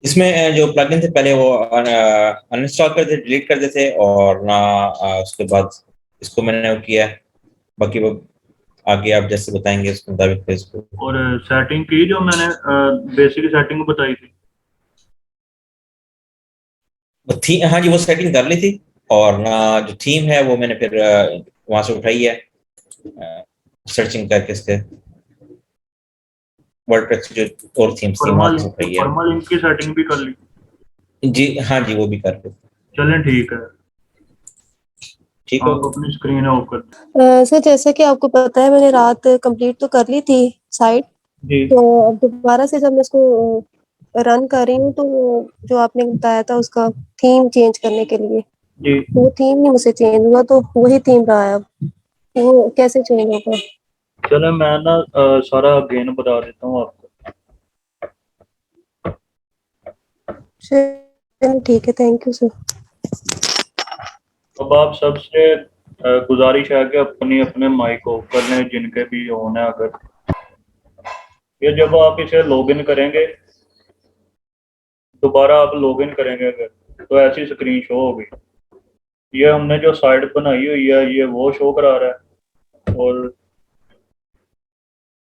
इसमें जो प्लगइन थे पहले वो अनइंस्टॉल कर देते, डिलीट कर देते और ना उसके बाद इसको मैंने वो किया। बाकी वो आगे आप जैसे बताएँगे उसके मुताबिक फिर इसको और सेटिंग की जो मैंने बेसिक सेटिंग बताई थी। वो थी, हाँ जी, वो सेटिंग कर ली थी और ना जो थीम है वो मैंने फिर वहाँ से उठाई है सर्चिंग करके इसके वर्डप्रेस की जो और थीम्स थी वहाँ से उठाई है। परमालिंक की सेटिंग भी कर ली। जी, हाँ जी, वो भी कर ली। चलें ठीक है, ठीक है। आप अपनी स्क्रीन ऑफ कर दें। सर जैसे कि आपको पता है मैंने रात कंप्लीट तो कर ली थी साइट, जी तो अब दोबारा से जब मैं इसको रन कर रही हूँ तो जो आपने बताया था उसका थीम चेंज करने के लिए, जी, वो थीम नहीं मुझसे चेंज हुआ, तो वही थीम रहा है अब, वो कैसे चेंज होगा? चले मैं ना सारा अगेन बता देता हूँ आपको। चलिए ठीक है, थैंक यू सर। अब आप सबसे गुजारिश है कि अपनी अपने माइक ऑफ कर लें जिनके भी ऑन है। अगर ये जब आप इसे लॉगिन करेंगे, दोबारा आप लॉगिन करेंगे अगर, तो ऐसी स्क्रीन शो होगी। ये हमने जो साइट बनाई हुई है ये वो शो करा रहा है, और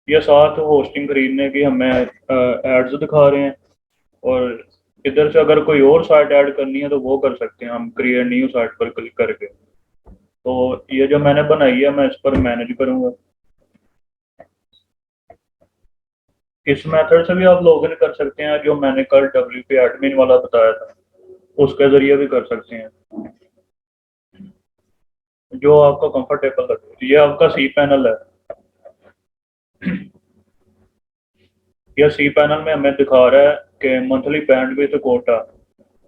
ये साथ होस्टिंग खरीदने की हमें एड्स दिखा रहे हैं। और इधर से अगर कोई और साइट ऐड करनी है तो वो कर सकते हैं हम, क्रिएट न्यू साइट पर क्लिक करके। तो ये जो मैंने बनाई है मैं इस पर मैनेज करूंगा। इस मेथड से भी आप लॉगिन कर सकते हैं, जो मैंने कल WP एडमिन वाला बताया था उसके जरिए भी कर सकते हैं, जो आपको कंफर्टेबल लगे। ये आपका सी पैनल है। यह सी पैनल में हमें दिखा रहा है कि मंथली बैंडविड्थ कोटा,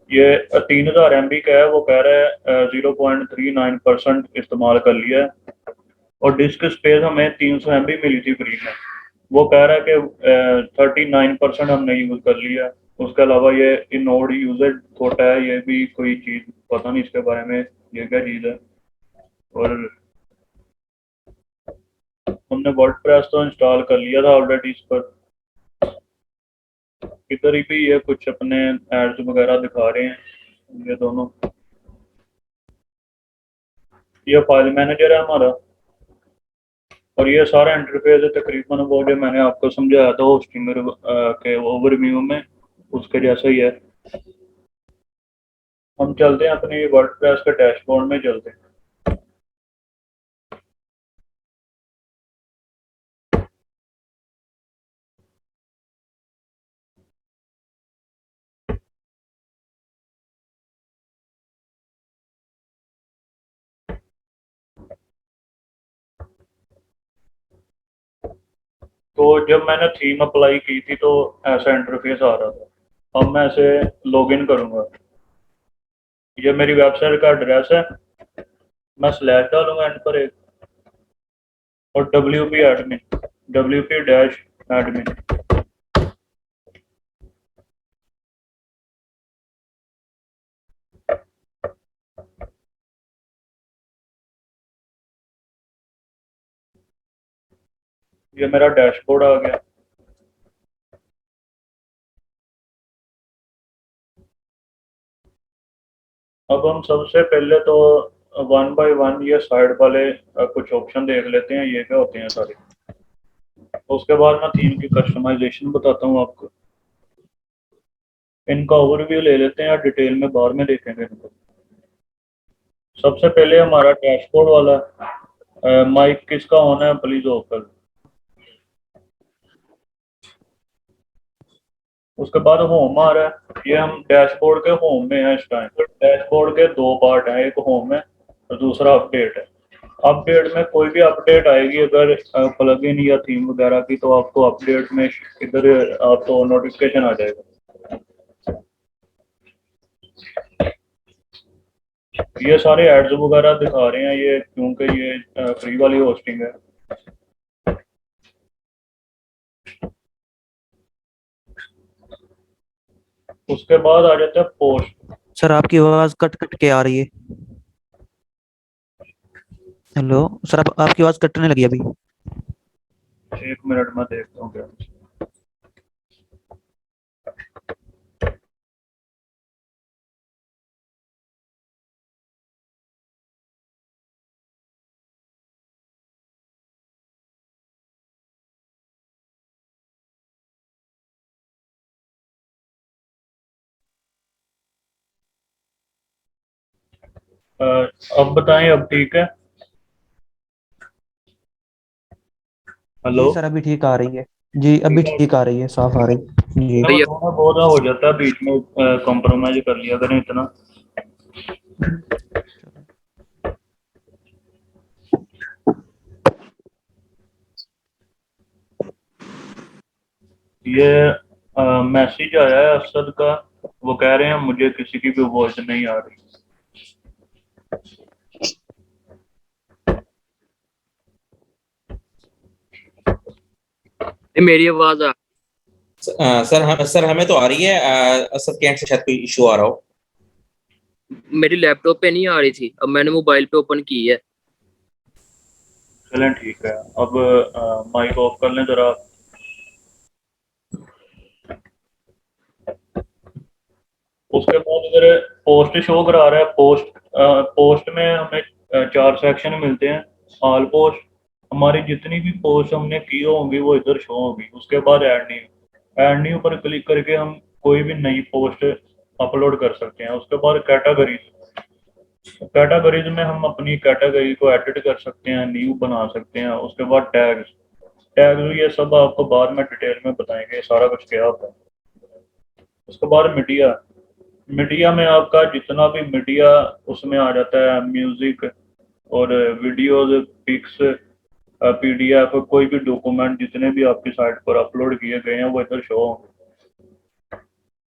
ये 3000 MB का है। वो कह रहा है 0.39% इस्तेमाल कर लिया है। और डिस्क स्पेस हमें 300 MB मिली थी फ्री में, वो कह रहा है कि 39% हमने यूज़ कर लिया है। उसके अलावा ये इनोड यूजर कोटा है, ये भी कोई चीज़ पता नहीं इसके बारे में, ये क्या चीज़ है। और हमने वर्डप्रेस तो इंस्टॉल कर लिया था ऑलरेडी इस पर। इधर ही भी ये कुछ अपने एड्स वगैरह दिखा रहे हैं ये दोनों। ये फाइल मैनेजर है हमारा, और ये सारा इंटरफेस है तकरीबन वो जो मैंने आपको समझाया था होस्टिंग के ओवरव्यू में, उसके जैसा ही है। हम चलते हैं अपनी वर्डप्रेस के डैशबोर्ड में चलते हैं। तो जब मैंने थीम अप्लाई की थी तो ऐसा इंटरफेस आ रहा था। अब मैं इसे लॉगिन करूंगा। ये मेरी वेबसाइट का एड्रेस है, मैं स्लैश डालूंगा एंड पर एक, और WP admin, WP dash admin. ये मेरा डैशबोर्ड आ गया। अब हम सबसे पहले तो वन बाय वन ये साइड वाले कुछ ऑप्शन देख लेते हैं, ये क्या होते हैं सारे। उसके बाद मैं थीम की कस्टमाइजेशन बताता हूँ आपको। इनका ओवरव्यू ले लेते हैं, डिटेल में बाद में देखेंगे इनको। सबसे पहले हमारा डैशबोर्ड वाला माइक किसका ऑन है प्लीज ऑफ कर। उसके बाद होम आ रहा है, ये हम डैशबोर्ड के होम में है इस टाइम। डैशबोर्ड के दो पार्ट हैं, एक होम है और दूसरा अपडेट है। अपडेट में कोई भी अपडेट आएगी अगर प्लगइन या थीम वगैरह की, तो आपको अपडेट में इधर आपको नोटिफिकेशन आ जाएगा। ये सारे एड्स वगैरह दिखा रहे हैं ये, क्योंकि ये फ्री वाली होस्टिंग है। उसके बाद आ जाता है पोस्ट। सर आपकी आवाज कट कट के आ रही है। हेलो सर, आपकी आवाज कटने लगी अभी। एक मिनट में देखता हूँ क्या। अब बताएं, अब ठीक है? हेलो। जी सर अभी ठीक आ रही है। जी अभी ठीक है। ठीक आ रही है, साफ आ रही जी। चलो थोड़ा बहुत हो जाता है बीच में, कॉम्प्रोमाइज कर लिया करें इतना। ये मैसेज आया है असद का, वो कह रहे हैं मुझे किसी की भी वॉइस नहीं आ रही। मेरी आवाज आ सर हमें तो आ रही है। असद के एंड से शायद कोई इशू आ रहा हो। मेरी लैपटॉप पे नहीं आ रही थी, अब मैंने मोबाइल पे ओपन की है। चलें ठीक है। अब माइक ऑफ कर लें जरा। उसके बाद अगर पोस्ट शो करा रहा है, पोस्ट में हमें 4 सेक्शन मिलते हैं। ऑल पोस्ट, हमारी जितनी भी पोस्ट हमने की होंगी वो इधर शो होगी। उसके बाद ऐड न्यू पर क्लिक करके हम कोई भी नई पोस्ट अपलोड कर सकते हैं। उसके बाद कैटेगरीज में हम अपनी कैटेगरी को एडिट कर सकते हैं, न्यू बना सकते हैं। उसके बाद टैग्स टैग्स ये सब आपको बाद में डिटेल में बताएंगे सारा कुछ क्या होता है। उसके बाद मीडिया मीडिया में आपका जितना भी मीडिया उसमें आ जाता है, म्यूजिक और वीडियोज, पिक्स, पीडीएफ, कोई भी डॉक्यूमेंट जितने भी आपकी साइट पर अपलोड किए गए हैं वो इधर शो होंगे।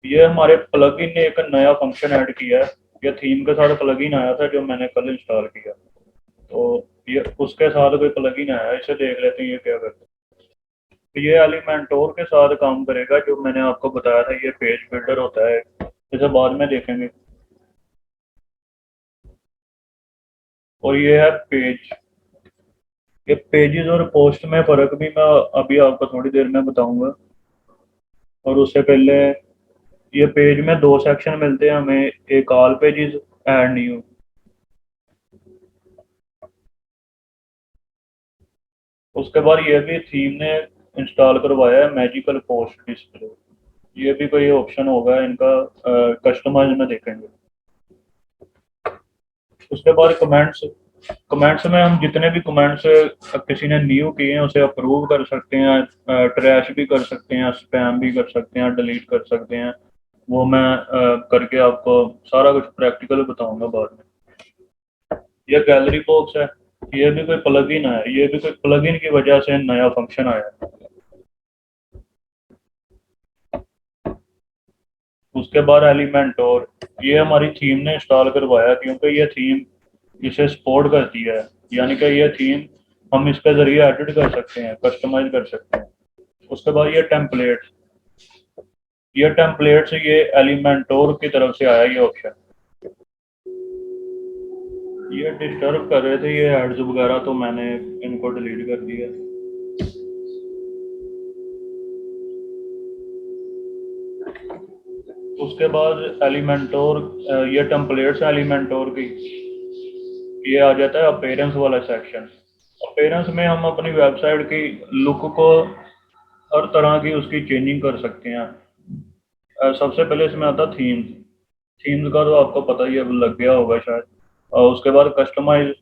ये हमारे प्लगइन ने एक नया फंक्शन ऐड किया है। ये थीम के साथ प्लगइन आया था जो मैंने कल इंस्टॉल किया, तो ये उसके साथ कोई प्लगइन आया है, इसे देख लेते हैं ये क्या करता है। तो ये एलिमेंटोर के साथ काम करेगा जो मैंने आपको बताया था। ये पेज बिल्डर होता है, इसे बाद में देखेंगे। और ये है पेज। ये पेजेस और पोस्ट में फ़र्क भी मैं अभी आपको थोड़ी देर में बताऊंगा। और उससे पहले ये पेज में 2 सेक्शन मिलते हैं हमें, एक ऑल पेजेस, एंड न्यू। उसके बाद ये भी थीम ने इंस्टॉल करवाया है, मैजिकल पोस्ट डिस्प्ले। ये भी कोई ऑप्शन होगा इनका, कस्टमाइज में देखेंगे। उसके बाद कमेंट्स में हम जितने भी कमेंट्स किसी ने न्यू किए हैं उसे अप्रूव कर सकते हैं, ट्रैश भी कर सकते हैं, स्पैम भी कर सकते हैं, डिलीट कर सकते हैं। वो मैं करके आपको सारा कुछ प्रैक्टिकल बताऊंगा बाद में। ये गैलरी बॉक्स है, ये भी कोई प्लगइन है, ये भी कोई प्लगइन की वजह से नया फंक्शन आया है। उसके बाद एलिमेंटोर, ये हमारी थीम ने इंस्टॉल करवाया क्योंकि ये थीम इसे सपोर्ट करती है। यानी कि ये थीम हम इसके जरिए एडिट कर सकते हैं, कस्टमाइज कर सकते हैं। उसके बाद ये टेम्पलेट्स ये एलिमेंटोर की तरफ से आया ये ऑप्शन। ये डिस्टर्ब कर रहे थे ये एड्स वगैरह, तो मैंने इनको डिलीट कर दिया। उसके बाद एलिमेंटोर, ये टेम्पलेट्स एलिमेंटोर की, ये आ जाता है अपीयरेंस वाला सेक्शन। अपीयरेंस में हम अपनी वेबसाइट की लुक को हर तरह की उसकी चेंजिंग कर सकते हैं। सबसे पहले इसमें आता थीम्स का तो आपको पता ही है, लग गया होगा शायद। और उसके बाद कस्टमाइज,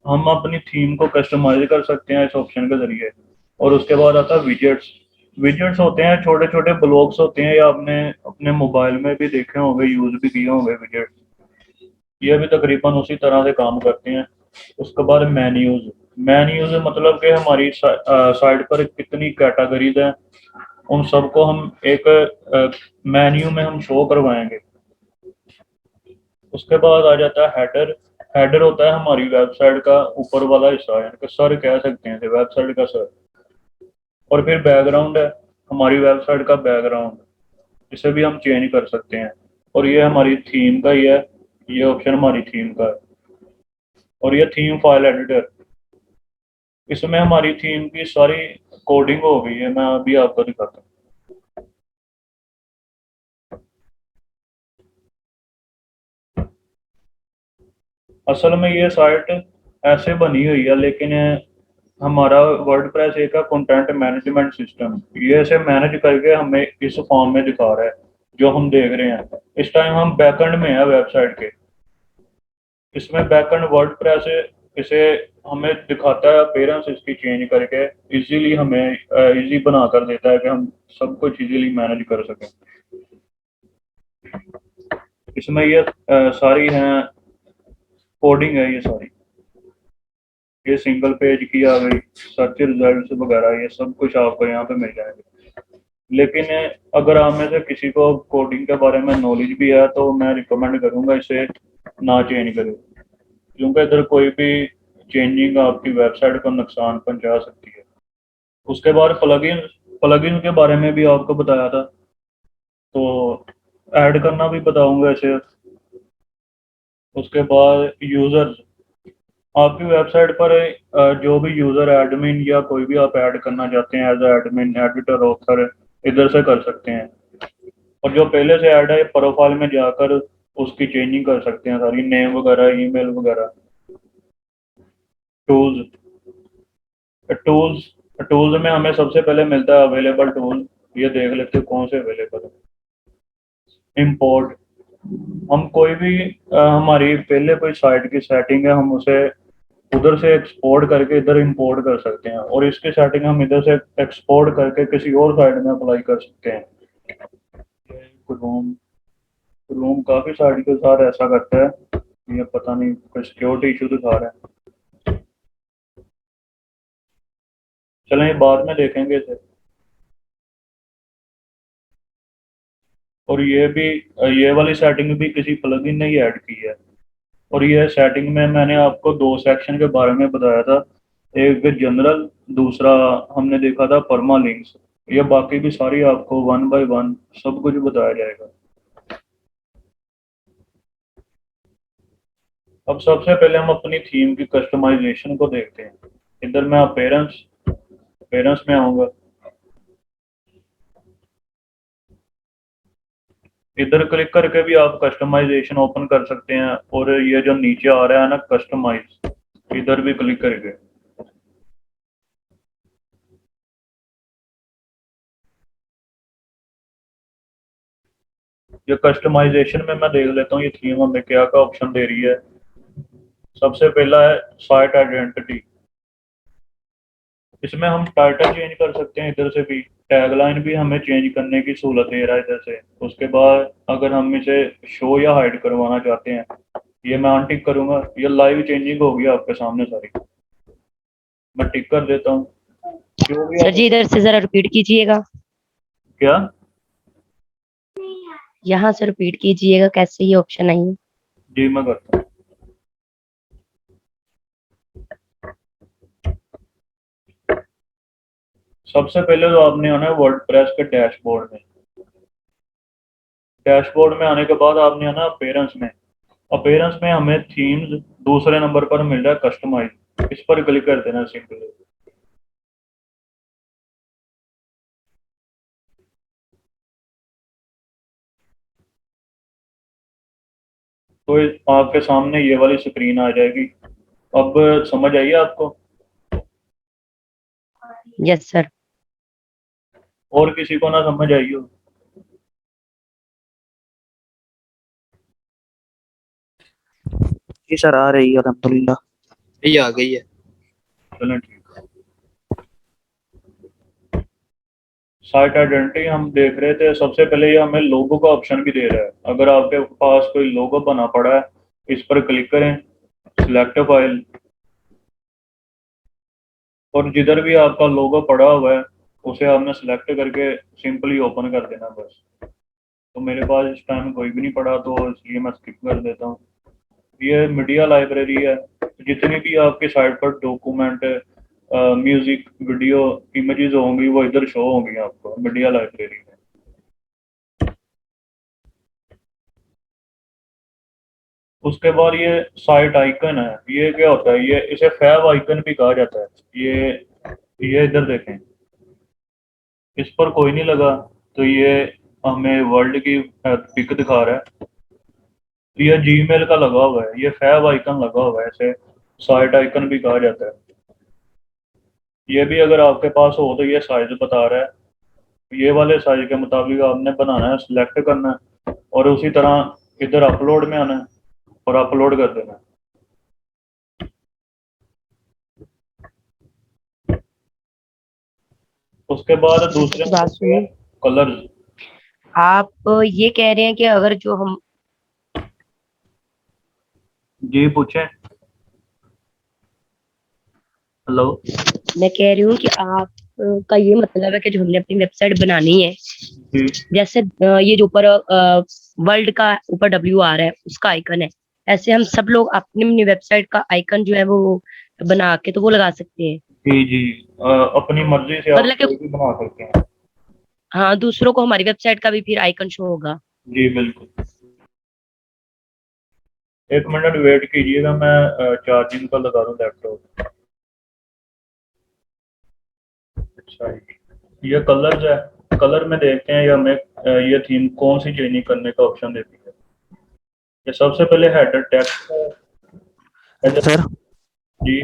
हम अपनी थीम को कस्टमाइज कर सकते हैं इस ऑप्शन के जरिए। और उसके बाद आता है विजेट्स। विजेट्स होते हैं छोटे छोटे ब्लॉक्स होते हैं, या आपने अपने मोबाइल में भी देखे होंगे, यूज भी किए होंगे विजेट्स। ये भी तकरीबन उसी तरह से काम करते हैं। उसके बाद मेन्यूज मतलब कि हमारी साइट पर कितनी कैटेगरीज हैं, उन सबको हम एक मेन्यू में हम शो करवाएंगे। उसके बाद आ जाता है हेडर। हेडर होता है हमारी वेबसाइट का ऊपर वाला हिस्सा, यानी कि सर कह सकते हैं वेबसाइट का सर। और फिर बैकग्राउंड है, हमारी वेबसाइट का बैकग्राउंड, इसे भी हम चेंज कर सकते हैं। और ये हमारी थीम का ही है, ये ऑप्शन हमारी थीम का है। और ये थीम फाइल एडिटर, इसमें हमारी थीम की सारी कोडिंग हो गई है, मैं अभी आपको दिखाता हूँ। असल में ये साइट ऐसे बनी हुई है, लेकिन हमारा वर्डप्रेस एक है कंटेंट मैनेजमेंट सिस्टम, ये इसे मैनेज करके हमें इस फॉर्म में दिखा रहा है जो हम देख रहे हैं। इस टाइम हम बैकएंड में है वेबसाइट के। इसमें बैकएंड वर्डप्रेस इसे हमें दिखाता है अपीयरेंस इसकी चेंज करके, इजीली हमें इजी बना कर देता है कि हम सब कुछ इजीली मैनेज कर सकें। इसमें ये सारी हैं कोडिंग है, ये सारी, ये सिंगल पेज की आ गई, सर्च रिजल्ट्स वगैरह, ये सब कुछ आपको यहाँ पे मिल जाएंगे। लेकिन अगर आप में से किसी को कोडिंग के बारे में नॉलेज भी है तो मैं रिकमेंड करूँगा इसे ना चेंज करें, क्योंकि इधर कोई भी चेंजिंग आपकी वेबसाइट को नुकसान पहुंचा सकती है। उसके बाद प्लगइन के बारे में भी आपको बताया था, तो ऐड करना भी बताऊंगा इसे। उसके बाद यूज़र्स, आपकी वेबसाइट पर जो भी यूज़र एडमिन या कोई भी आप ऐड करना चाहते हैं एज एडमिन, एडिटर, ऑथर, इधर से कर सकते हैं। और जो पहले से ऐड है प्रोफाइल में जाकर उसकी चेंजिंग कर सकते हैं, सारी नेम वगैरह, ईमेल वगैरह। टूल्स टूल्स टूल्स में हमें सबसे पहले मिलता है अवेलेबल टूल, ये देख लेते हैं कौन से अवेलेबल है। इंपोर्ट, हम कोई भी हमारी पहले कोई साइट की सेटिंग है, हम उसे उधर से एक्सपोर्ट करके इधर इंपोर्ट कर सकते हैं, और इसकी सेटिंग हम इधर से एक्सपोर्ट करके किसी और साइट में अप्लाई कर सकते हैं। क्रोम काफ़ी साइट के साथ ऐसा करता है, ये पता नहीं कोई सिक्योरिटी इशू दिखा रहा है। चलें ये बाद में देखेंगे इसे। और ये वाली सेटिंग भी किसी प्लगइन ने ही ऐड की है। और ये सेटिंग में मैंने आपको दो सेक्शन के बारे में बताया था, एक जनरल, दूसरा हमने देखा था परमा लिंक्स। ये बाकी भी सारी आपको 1 बाय 1 सब कुछ बताया जाएगा। अब सबसे पहले हम अपनी थीम की कस्टमाइजेशन को देखते हैं। इधर मैं पेरेंट्स में आऊँगा, इधर क्लिक करके भी आप कस्टमाइजेशन ओपन कर सकते हैं। और ये जो नीचे आ रहा है ना कस्टमाइज, इधर भी क्लिक करके ये कस्टमाइजेशन में मैं देख लेता हूँ ये थीम हमें क्या क्या ऑप्शन दे रही है। सबसे पहला है साइट आइडेंटिटी, इसमें हम टाइटल चेंज कर सकते हैं, इधर से भी टैगलाइन भी हमें चेंज करने की सहूलत दे रहा है इधर से। उसके बाद अगर हम इसे शो या हाइड करवाना चाहते हैं, ये मैं अनटिक करूंगा, ये लाइव चेंजिंग होगी आपके सामने सारी। मैं टिक कर देता हूँ। सर जी इधर से जरा रिपीट कीजिएगा। क्या? यहाँ से रिपीट कीजिएगा कैसे ये ऑप्शन आई है। जी मैं करता हूँ। सबसे पहले तो आपने आना है वर्डप्रेस के डैशबोर्ड में। डैशबोर्ड में आने के बाद आपने आना अपीयरेंस में। अपीयरेंस में हमें थीम्स दूसरे नंबर पर मिल रहा है कस्टमाइज, इस पर क्लिक कर देना सिंपली। तो आपके सामने ये वाली स्क्रीन आ जाएगी। अब समझ आइए आपको? Yes sir. और किसी को ना समझ आई हो? जी सर आ रही है अल्हम्दुलिल्लाह। ये आ गई है। चलें ठीक है। साइट आइडेंटिटी हम देख रहे थे, सबसे पहले ये हमें लोगो का ऑप्शन भी दे रहा है। अगर आपके पास कोई लोगो बना पड़ा है, इस पर क्लिक करें, सिलेक्ट फाइल, और जिधर भी आपका लोगो पड़ा हुआ है उसे आपने सिलेक्ट करके सिंपली ओपन कर देना बस। तो मेरे पास इस टाइम कोई भी नहीं पड़ा, तो इसलिए मैं स्किप कर देता हूँ। ये मीडिया लाइब्रेरी है, जितनी भी आपके साइट पर डॉक्यूमेंट, म्यूजिक, वीडियो, इमेजेस होंगी वो इधर शो होंगी आपको मीडिया लाइब्रेरी में। उसके बाद ये साइट आइकन है, ये क्या होता है, ये इसे फैब आइकन भी कहा जाता है। ये इधर देखें, इस पर कोई नहीं लगा, तो ये हमें वर्ल्ड की पिक दिखा रहा है। ये जीमेल का लगा हुआ है, ये फैब आइकन लगा हुआ है, इसे साइट आइकन भी कहा जाता है। ये भी अगर आपके पास हो तो ये साइज बता रहा है। ये वाले साइज के मुताबिक आपने बनाना है, सिलेक्ट करना है, और उसी तरह इधर अपलोड में आना है और अपलोड कर देना है। उसके बाद दूसरे बात सुनिए, कलर्स। आप ये कह रहे हैं कि अगर जो हम जी पूछें। हेलो। मैं कह रही हूँ कि आप का ये मतलब है कि जो हमने अपनी वेबसाइट बनानी है, जी जैसे ये जो ऊपर वर्ल्ड का ऊपर डब्ल्यू आ रहा है उसका आइकन है, ऐसे हम सब लोग अपनी अपनी वेबसाइट का आइकन जो है वो बना के तो वो लगा सकते हैं। जी जी अपनी मर्जी से आप मतलब कि कोई भी बना सकते हैं। हाँ, दूसरों को हमारी वेबसाइट का भी फिर आइकन शो होगा। जी बिल्कुल। एक मिनट वेट कीजिएगा, मैं चार्जिंग पर लगा दूं लैपटॉप। अच्छा ये कलर्स है, कलर में देखते हैं ये हमें ये थीम कौन सी चेंजिंग करने का ऑप्शन देती है। ये सबसे पहले हेडर टेक्स्ट है। सर। जी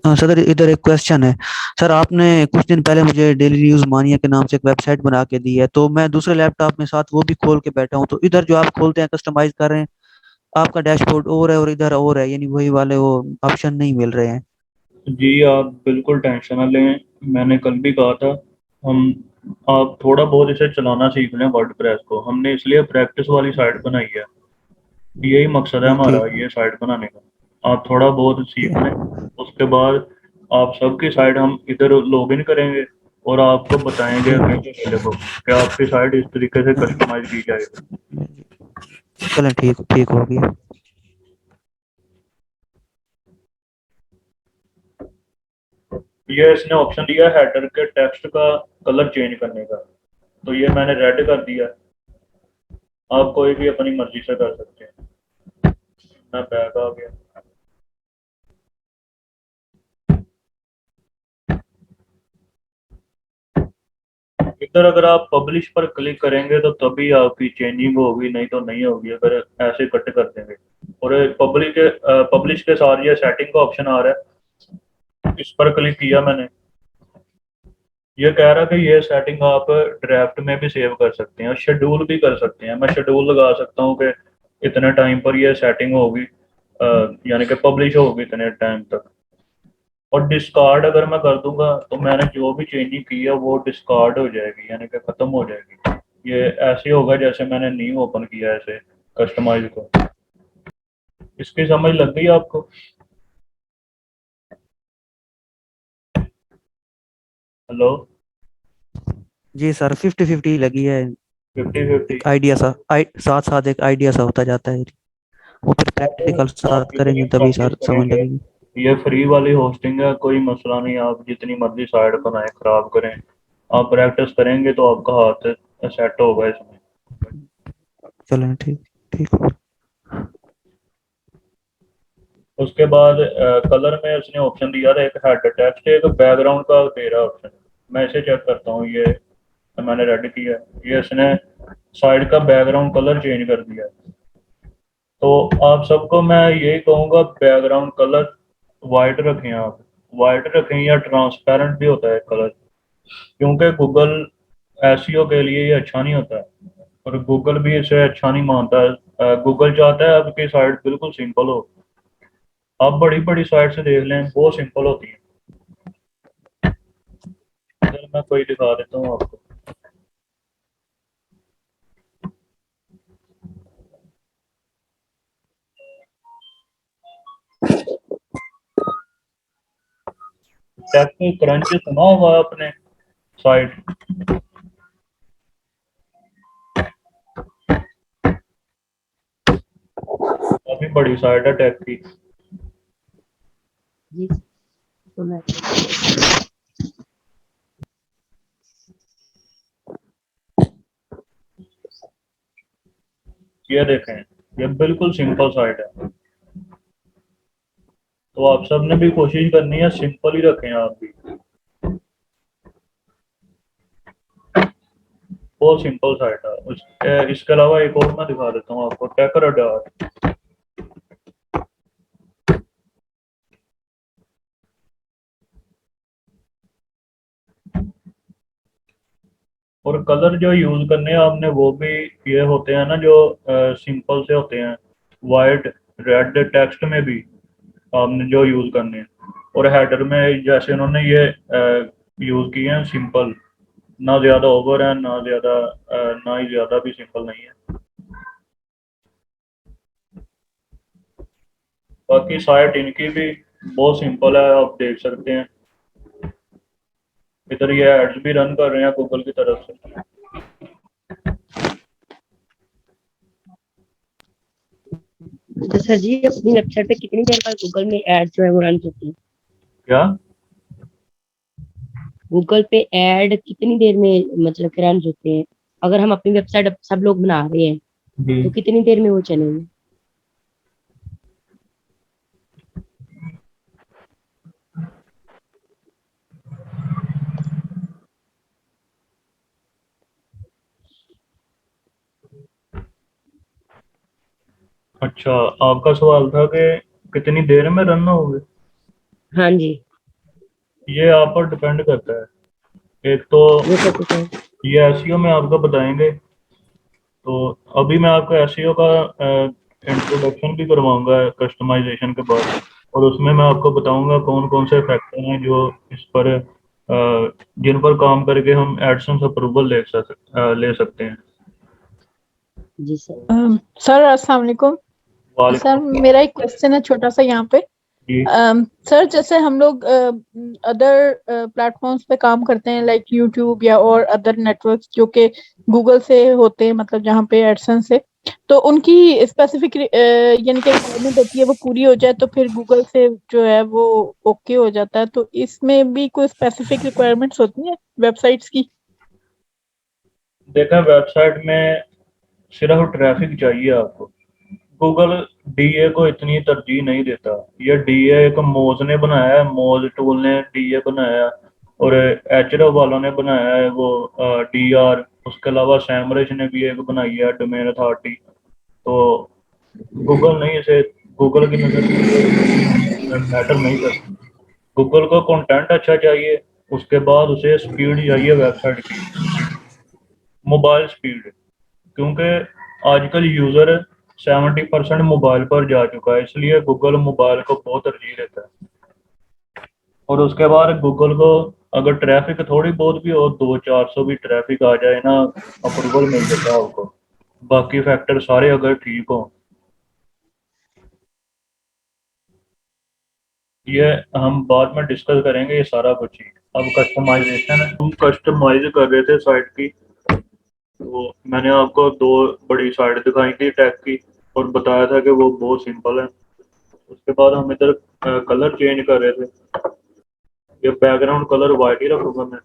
हाँ सर, इधर एक क्वेश्चन है। सर आपने कुछ दिन पहले मुझे डेली न्यूज़ मानिया के नाम से एक वेबसाइट बना के दी है, तो मैं दूसरे लैपटॉप में साथ वो भी खोल के बैठा हूँ, तो इधर जो आप खोलते हैं कस्टमाइज कर रहे हैं, आपका डैशबोर्ड और है और इधर और है, यानी वही वाले वो ऑप्शन नहीं मिल रहे हैं। जी आप बिल्कुल टेंशन ना लें, मैंने कल भी कहा था हम आप थोड़ा बहुत इसे चलाना सीख लें वर्डप्रेस को। हमने इसलिए प्रैक्टिस वाली साइट बनाई है, यही मकसद है ठीक हमारा ठीक ये साइट बनाने का। आप थोड़ा बहुत सीख लें, उसके बाद आप सबकी साइट हम इधर लॉगिन करेंगे और आपको बताएंगे अगले महीने को कि आपकी साइट इस तरीके से कस्टमाइज की जाए। चलें, ठीक ठीक हो गया। ये इसने ऑप्शन दिया हेडर के टेक्स्ट का कलर चेंज करने का, तो ये मैंने रेड कर दिया। आप कोई भी अपनी मर्जी से कर सकते हैं। मैं बैक आ गया। इधर अगर आप पब्लिश पर क्लिक करेंगे तो तभी आपकी चेंजिंग होगी, नहीं तो नहीं होगी अगर ऐसे कट कर देंगे। और पब्लिश के साथ ये सेटिंग का ऑप्शन आ रहा है, इस पर क्लिक किया मैंने। ये कह रहा है कि ये सेटिंग आप ड्राफ्ट में भी सेव कर सकते हैं और शेड्यूल भी कर सकते हैं। मैं शेड्यूल लगा सकता हूँ कि इतने टाइम पर ये सेटिंग होगी, यानी कि पब्लिश होगी इतने टाइम तक। और डिस्कार्ड अगर मैं कर दूंगा तो मैंने जो भी चेंजिंग की है वो डिस्कार्ड हो जाएगी, यानी कि खत्म हो जाएगी। ये ऐसे होगा जैसे मैंने न्यू ओपन किया है ऐसे कस्टमाइज को। इसकी समझ लग गई आपको? हेलो। जी सर, 50-50 लगी है। 50-50। एक आइडिया सा साथ साथ एक आइडिया सा होता जाता है, वो फिर प्रैक्टिकल आप साथ जितनी करेंगे तभी प्रैक्टिस सर समझ करेंगे, लगेगी। ये फ्री वाली होस्टिंग है, कोई मसला नहीं। आप जितनी मर्जी साइड बनाए खराब करें, आप प्रैक्टिस करेंगे तो आपका हाथ सेट होगा इसमें। चलें, ठीक ठीक हो। उसके बाद कलर में उसने ऑप्शन दिया था, एक हेडर टेक्स्ट, एक बैकग्राउंड का दे रहा ऑप्शन। मैं इसे चेक करता हूँ, ये मैंने रेड किया, ये इसने साइड का बैकग्राउंड कलर चेंज कर दिया। तो आप सबको मैं यही कहूँगा बैकग्राउंड कलर वाइट रखें आप। वाइट रखें या ट्रांसपेरेंट भी होता है कलर, क्योंकि गूगल एसईओ के लिए ये अच्छा नहीं होता है और गूगल भी इसे अच्छा नहीं मानता है। गूगल चाहता है आपकी साइट बिल्कुल सिंपल हो। आप बड़ी बड़ी साइट से देख लें, बहुत सिंपल होती है। अगर मैं कोई दिखा देता हूँ आपको। टेक क्रंच सुना होगा आपने साइट? काफी बड़ी साइट है टेक की। जी, तो मैं ये देखें, ये बिल्कुल सिंपल साइट है। तो आप सबने भी कोशिश करनी है सिंपल ही रखें आप भी। बहुत सिंपल साइट है। इसके अलावा एक और मैं दिखा देता हूँ आपको, टेकर अडार। और कलर जो यूज करने हैं आपने वो भी ये होते हैं ना जो सिंपल से होते हैं। वाइट रेड टेक्स्ट में भी आपने जो यूज करने हैं। और हेडर में जैसे उन्होंने ये यूज़ किए हैं, सिंपल, ना ज़्यादा ओवर है ना ज़्यादा ना ही ज़्यादा भी सिंपल नहीं है। बाकी साइट इनकी भी बहुत सिंपल है, आप देख सकते हैं। इधर ये एड्स भी रन कर रहे हैं गूगल की तरफ से। तो सर जी अपनी वेबसाइट पे कितनी देर बाद गूगल में एड जो है वो रन होती है? क्या? गूगल पे ऐड कितनी देर में मतलब कि रन होते हैं? अगर हम अपनी वेबसाइट अब सब लोग बना रहे हैं जी, तो कितनी देर में वो चलेंगे? अच्छा, आपका सवाल था कि कितनी देर में रन होंगे। हाँ जी, ये आप पर डिपेंड करता है। एक तो वो कैसे सर? ये एसईओ में आपको बताएंगे, तो अभी मैं आपको एसईओ का इंट्रोडक्शन भी करवाऊंगा कस्टमाइजेशन के बाद, और उसमें मैं आपको बताऊंगा कौन कौन से फैक्टर हैं जो इस पर जिन पर काम करके हम एडसेंस अप्रूवल ले सकते हैं। जी सर। सर अस्सलाम वालेकुम। सर वालेकुम। मेरा एक क्वेश्चन है छोटा सा यहाँ पे। जी, सर जैसे हम लोग अदर प्लेटफॉर्म्स पे काम करते हैं लाइक यूट्यूब या और अदर नेटवर्क्स जो कि गूगल से होते हैं, मतलब जहाँ पे एडसेंस है, तो उनकी स्पेसिफिक यानी कि रिक्वायरमेंट होती है वो पूरी हो जाए तो फिर गूगल से जो है वो ओके हो जाता है। तो इसमें भी कोई स्पेसिफिक रिक्वायरमेंट्स होती हैं वेबसाइट्स की? देखें, वेबसाइट में सिर्फ ट्रैफिक चाहिए आपको। गूगल डीए को इतनी तरजीह नहीं देता। ये डीए एक मोज ने बनाया है, मोज टूल ने डीए बनाया है, और एचरो वालों ने बनाया है वो डीआर। उसके अलावा सैमरज ने भी एक बनाई है, डोमेन अथॉरिटी। तो गूगल नहीं इसे, गूगल की नज़र में ये मैटर नहीं करता। गूगल को कंटेंट अच्छा चाहिए, उसके बाद उसे स्पीड चाहिए वेबसाइट की, मोबाइल स्पीड। क्योंकि आजकल यूज़र 70% मोबाइल पर जा चुका है, इसलिए गूगल मोबाइल को बहुत तरजीह देता है। और उसके बाद गूगल को अगर ट्रैफिक थोड़ी बहुत भी हो, 200-400 भी ट्रैफिक आ जाए ना, अप्रूवल मिल जाता है आपको, बाकी फैक्टर सारे अगर ठीक हो। ये हम बाद में डिस्कस करेंगे ये सारा कुछ ही। अब कस्टमाइजेशन है, हम कस्टमाइज कर रहे थे साइट की, तो मैंने आपको दो बड़ी साइट दिखाई थी टैग की, और बताया था कि वो बहुत सिंपल है। उसके बाद हम इधर कलर चेंज कर रहे थे। ये बैकग्राउंड कलर वाइट ही रखूंगा मैं।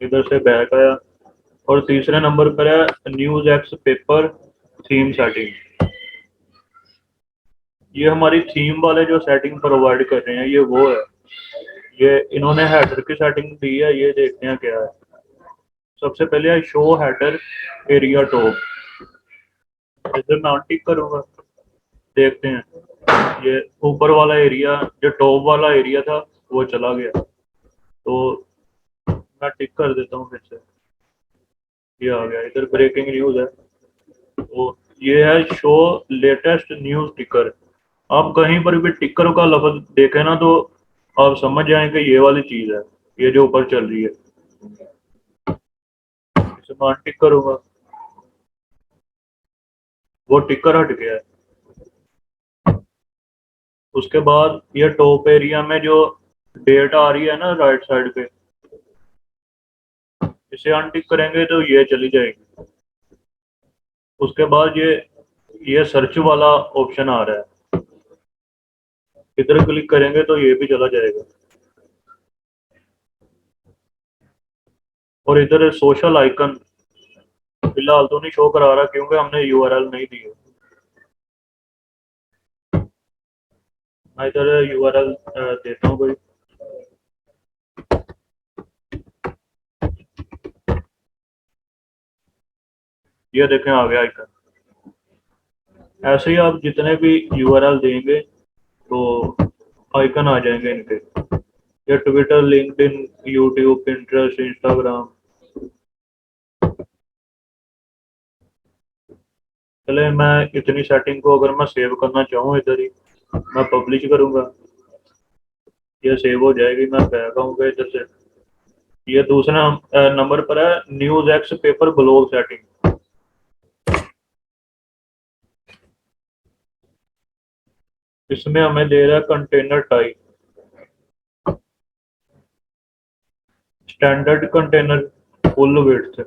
इधर से बैक आया, और तीसरे नंबर पर है news x paper theme setting. ये हमारी थीम वाले जो सेटिंग प्रोवाइड कर रहे हैं ये वो है। ये इन्होंने हेडर की सेटिंग दी है, ये देखते हैं क्या है। सबसे पहले है शो हेडर एरिया टॉप। इधर मैं टिक करूंगा, देखते हैं ये ऊपर वाला एरिया, जो टॉप वाला एरिया था वो चला गया। तो मैं टिक कर देता हूँ फिर से, ये आ गया। इधर ब्रेकिंग न्यूज है, तो ये है शो लेटेस्ट न्यूज टिकर। आप कहीं पर भी टिकर का लफ्ज देखें ना, तो आप समझ जाएं कि ये वाली चीज है, ये जो ऊपर चल रही है। इसे मैं टिक करूंगा, वो टिकर हट गया है। उसके बाद ये टॉप एरिया में जो डेट आ रही है ना राइट साइड पे, इसे अनटिक करेंगे तो ये चली जाएगी। उसके बाद ये सर्च वाला ऑप्शन आ रहा है, इधर क्लिक करेंगे तो ये भी चला जाएगा। और इधर सोशल आइकन फिलहाल तो नहीं शो करा रहा क्योंकि हमने यूआरएल नहीं दी है। मैं इधर यूआरएल देता हूँ कोई। ये देखें आ गया आइकन। ऐसे ही आप जितने भी यूआरएल देंगे तो आइकन आ जाएंगे इनके। ये Twitter, LinkedIn, YouTube, Pinterest, Instagram. चले, मैं इतनी सेटिंग को अगर मैं सेव करना चाहूँ इधर ही, मैं पब्लिश करूंगा। ये सेव हो जाएगी। मैं बैग आऊँगा इधर से। ये दूसरा नंबर पर है news x paper blog setting. इसमें हमें दे रहा है container type, standard container, full width.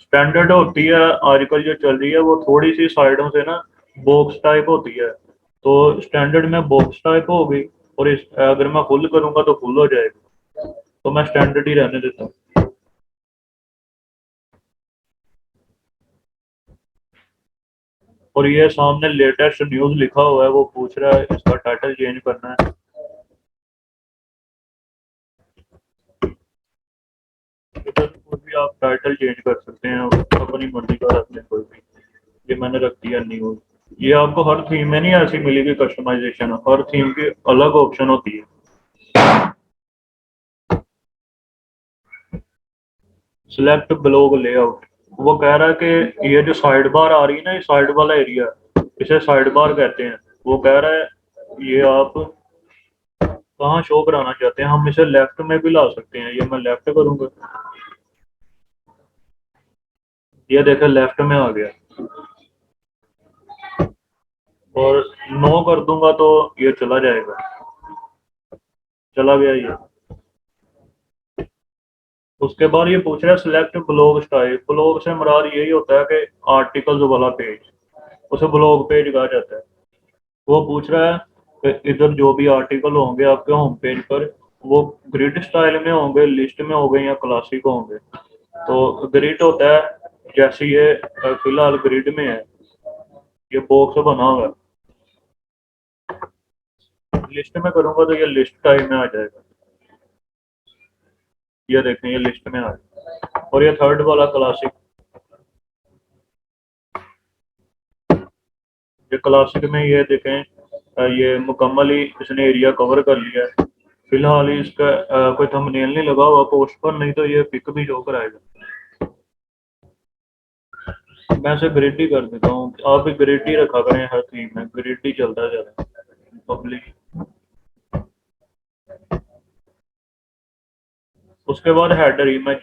Standard होती है आजकल जो चल रही है वो थोड़ी सी साइडों से ना बॉक्स टाइप होती है, तो स्टैंडर्ड में बॉक्स टाइप होगी, और इस अगर मैं फुल करूंगा तो फुल हो जाएगी, तो मैं स्टैंडर्ड ही रहने देता हूँ। और ये सामने लेटेस्ट न्यूज लिखा हुआ है, वो पूछ रहा है इसका टाइटल चेंज करना है। इधर कोई भी आप टाइटल चेंज कर सकते हैं, अपनी मर्जी का रख लें कोई भी। ये मैंने रख दिया न्यूज। ये आपको हर थीम में नहीं ऐसी मिलेगी कस्टमाइजेशन, हर थीम की अलग ऑप्शन होती है। सिलेक्ट ब्लॉग लेआउट, वो कह रहा है कि ये जो साइड बार आ रही है ना, ये साइड वाला एरिया, इसे साइड बार कहते हैं। वो कह रहा है ये आप कहाँ शो कराना चाहते हैं, हम इसे लेफ्ट में भी ला सकते हैं। ये मैं लेफ्ट करूंगा, ये देखें लेफ्ट में आ गया, और नो कर दूंगा तो ये चला जाएगा, चला गया ये। उसके बाद ये पूछ रहा है सिलेक्ट ब्लॉग स्टाइल। ब्लॉग से मुराद यही होता है कि आर्टिकल्स वाला पेज, उसे ब्लॉग पेज कहा जाता है। वो पूछ रहा है कि इधर जो भी आर्टिकल होंगे आपके होम पेज पर, वो ग्रिड स्टाइल में होंगे, लिस्ट में होंगे, या क्लासिक होंगे। तो ग्रिड होता है, जैसे ये फिलहाल ग्रिड में है, ये बॉक्स बना हुआ है। लिस्ट में करूंगा तो ये लिस्ट टाइप में आ जाएगा, ये देखें ये लिस्ट में आ जाएगा। और ये थर्ड वाला क्लासिक, ये क्लासिक में ये देखें ये मुकम्मल ही इसने एरिया कवर कर लिया है। फिलहाल ही इसका कोई थंबनेल नहीं लगा हुआ पोस्ट पर, नहीं तो ये पिक भी शो कराएगा। मैं इसे ग्रिड ही कर देता हूँ, आप भी ग्रिड ही रखा करें, हर थीम में ग्रिड ही चलता है ज़्यादा पब्लिक। उसके बाद हेडर इमेज,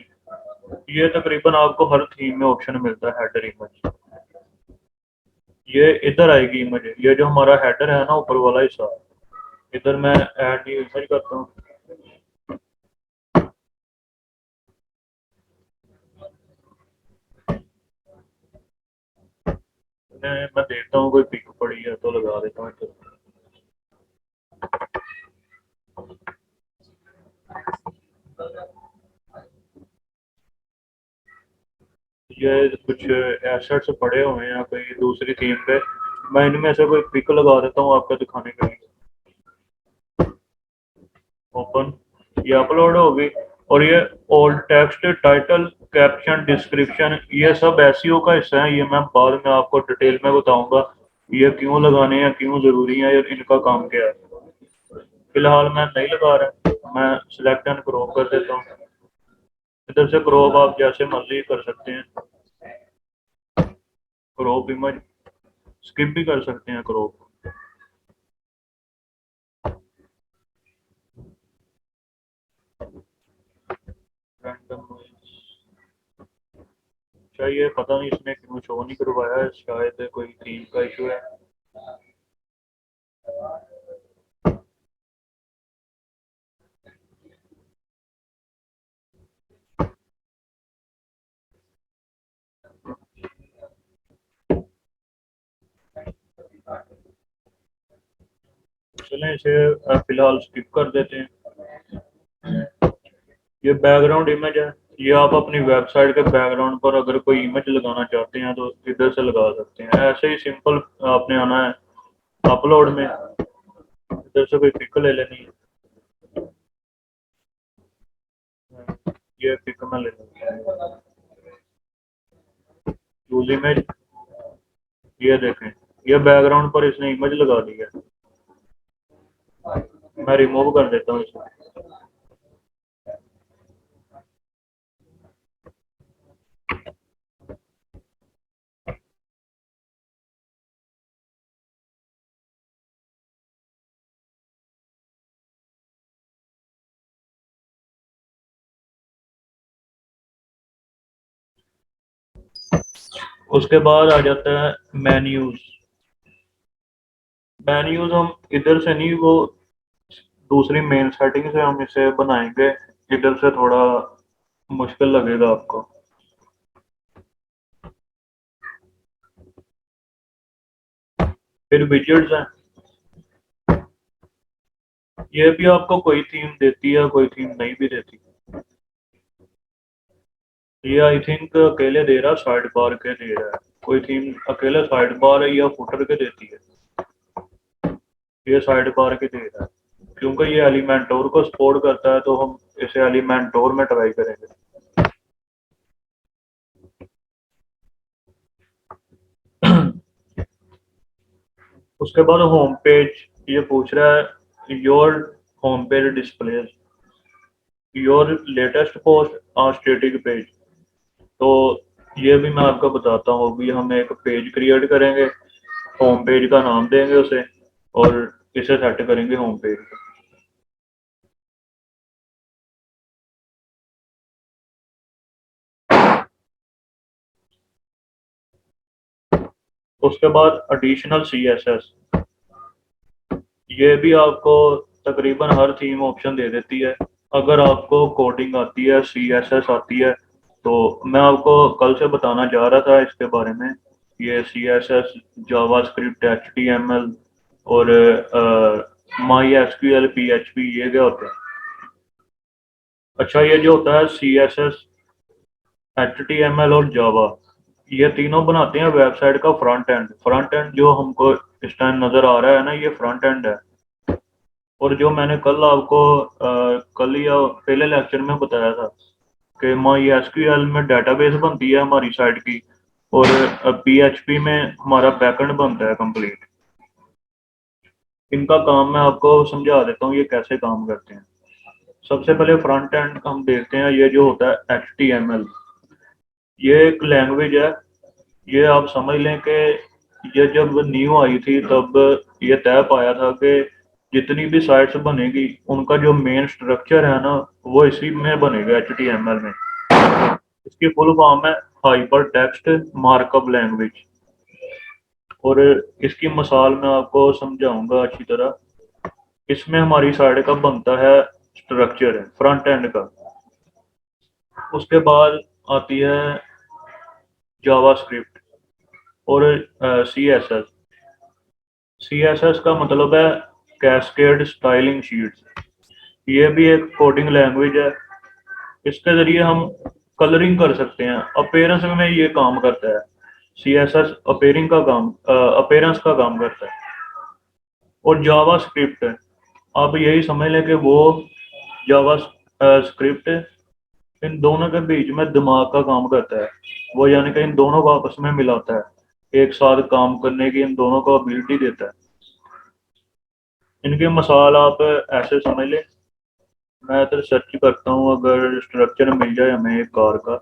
ये तकरीबन आपको हर थीम में ऑप्शन मिलता है हेडर इमेज। ये इधर आएगी इमेज, ये जो हमारा हेडर है ना ऊपर वाला हिस्सा, इधर मैं ऐड न्यू इमेज करता हूँ। मैं देखता हूँ कोई पिक पड़ी है तो लगा देता हूँ इधर। ये कुछ एसेट्स पड़े हुए हैं कोई दूसरी थीम पे, मैं इनमें से कोई पिक लगा देता हूँ आपको दिखाने के लिए। ओपन, ये अपलोड होगी। और ये old text, title, caption, description, ये सब एसईओ का हिस्सा है। ये मैं बाद में आपको डिटेल में बताऊंगा ये क्यों लगाने हैं, क्यों जरूरी है, और इनका काम क्या है। फिलहाल मैं नहीं लगा रहा, मैं सिलेक्ट एंड क्रॉप कर देता हूँ। इधर से क्रॉप आप जैसे मर्जी कर सकते हैं, क्रॉप इमेज, स्किप भी कर सकते हैं क्रॉप। अच्छा ये पता नहीं इसने क्यों शो नहीं करवाया, शायद कोई थीम का इशू है। चलें इसे फिलहाल स्किप कर देते हैं। ये बैकग्राउंड इमेज है, ये आप अपनी वेबसाइट के बैकग्राउंड पर अगर कोई इमेज लगाना चाहते हैं तो इधर से लगा सकते हैं। ऐसे ही सिंपल आपने आना है अपलोड में, इधर से कोई पिक ले लेनी है, ये पिक में ले लेनी यूज इमेज। ये देखें ये बैकग्राउंड पर इसने इमेज लगा दी है, मैं रिमूव कर देता हूँ इसे। उसके बाद आ जाता है मेन्यूज। मेन्यूज हम इधर से नहीं, वो दूसरी मेन सेटिंग से हम इसे बनाएंगे, इधर से थोड़ा मुश्किल लगेगा आपको। फिर विजेट्स हैं, ये भी आपको कोई थीम देती है, कोई थीम नहीं भी देती। ये आई थिंक अकेले दे रहा, साइड बार के दे रहा है, कोई थीम अकेले साइड बार या फुटर के देती है। ये साइड बार के दे रहा है क्योंकि ये एलिमेंटोर को सपोर्ट करता है, तो हम इसे एलिमेंटोर में ट्राई करेंगे। उसके बाद होम पेज, ये पूछ रहा है your home page displays your latest post on static page. तो ये भी मैं आपको बताता हूँ। अभी हम एक पेज क्रिएट करेंगे, होम पेज का नाम देंगे उसे, और इसे सेट करेंगे होम पेज पे। उसके बाद एडिशनल CSS, ये भी आपको तकरीबन हर थीम ऑप्शन दे देती है। अगर आपको कोडिंग आती है, CSS आती है, तो मैं आपको कल से बताना जा रहा था इसके बारे में। ये CSS, जावास्क्रिप्ट, HTML और MySQL, PHP, ये क्या होते हैं। अच्छा, ये जो होता है CSS, HTML और जावा, ये तीनों बनाते हैं वेबसाइट का फ्रंट एंड। फ्रंट एंड जो हमको इस टाइम नज़र आ रहा है ना, ये फ्रंट एंड है। और जो मैंने कल आपको कल या पहले लेक्चर में बताया था कि MySQL में डेटाबेस बनती है हमारी साइट की, और PHP में हमारा बैकएंड बनता है कंप्लीट। इनका काम मैं आपको समझा देता हूँ, ये कैसे काम करते हैं। सबसे पहले फ्रंट एंड हम देखते हैं, ये जो होता है HTML, ये एक लैंग्वेज है। ये आप समझ लें कि ये जब न्यू आई थी तब ये तय पाया था कि जितनी भी साइट्स बनेगी उनका जो मेन स्ट्रक्चर है ना, वो इसी में बनेगा, HTML में। इसकी फुल फॉर्म है हाइपर टेक्स्ट मार्कअप लैंग्वेज। और इसकी मिसाल मैं आपको समझाऊंगा अच्छी तरह। इसमें हमारी साइट का बनता है स्ट्रक्चर है फ्रंट एंड का। उसके बाद आती है जावास्क्रिप्ट और CSS। CSS का मतलब है कैस्केड स्टाइलिंग शीट्स। ये भी एक कोडिंग लैंग्वेज है। इसके जरिए हम कलरिंग कर सकते हैं, अपीयरेंस में ये काम करता है। CSS अपीयरेंस का काम करता है। और जावा स्क्रिप्ट, आप यही समझ लें कि वो जावा स्क्रिप्ट इन दोनों के बीच में दिमाग का काम करता है। वो यानी कि इन दोनों को आपस में मिलाता है, एक साथ काम करने की इन दोनों को एबिलिटी देता है। इनकी मिसाल आप ऐसे समझ लें, मैं तो सर्च करता हूँ, अगर स्ट्रक्चर मिल जाए हमें एक कार का।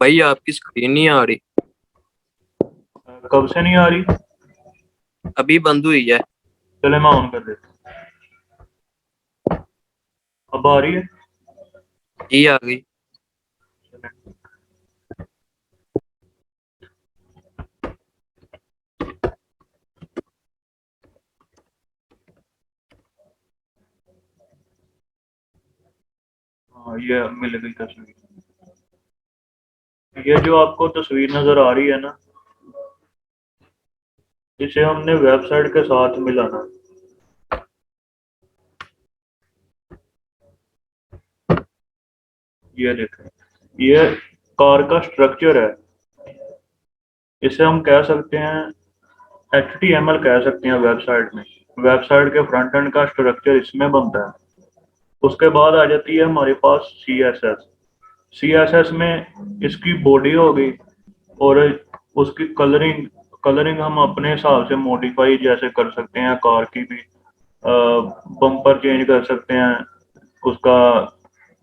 भाई आपकी स्क्रीन नहीं आ रही, कब से नहीं आ रही? अभी बंद हुई है। चले मैं ऑन कर देता हूँ। अब आ रही है? जी आ गई। हाँ, ये मिल गई तस्वीर। ये जो आपको तस्वीर नजर आ रही है ना, इसे हमने वेबसाइट के साथ मिलाना। ये देखें, ये कार का स्ट्रक्चर है। इसे हम कह सकते हैं HTML कह सकते हैं वेबसाइट में। वेबसाइट के फ्रंट एंड का स्ट्रक्चर इसमें बनता है। उसके बाद आ जाती है हमारे पास CSS। CSS में इसकी बॉडी होगी और उसकी कलरिंग कलरिंग हम अपने हिसाब से मॉडिफाई जैसे कर सकते हैं। कार की भी बम्पर चेंज कर सकते हैं, उसका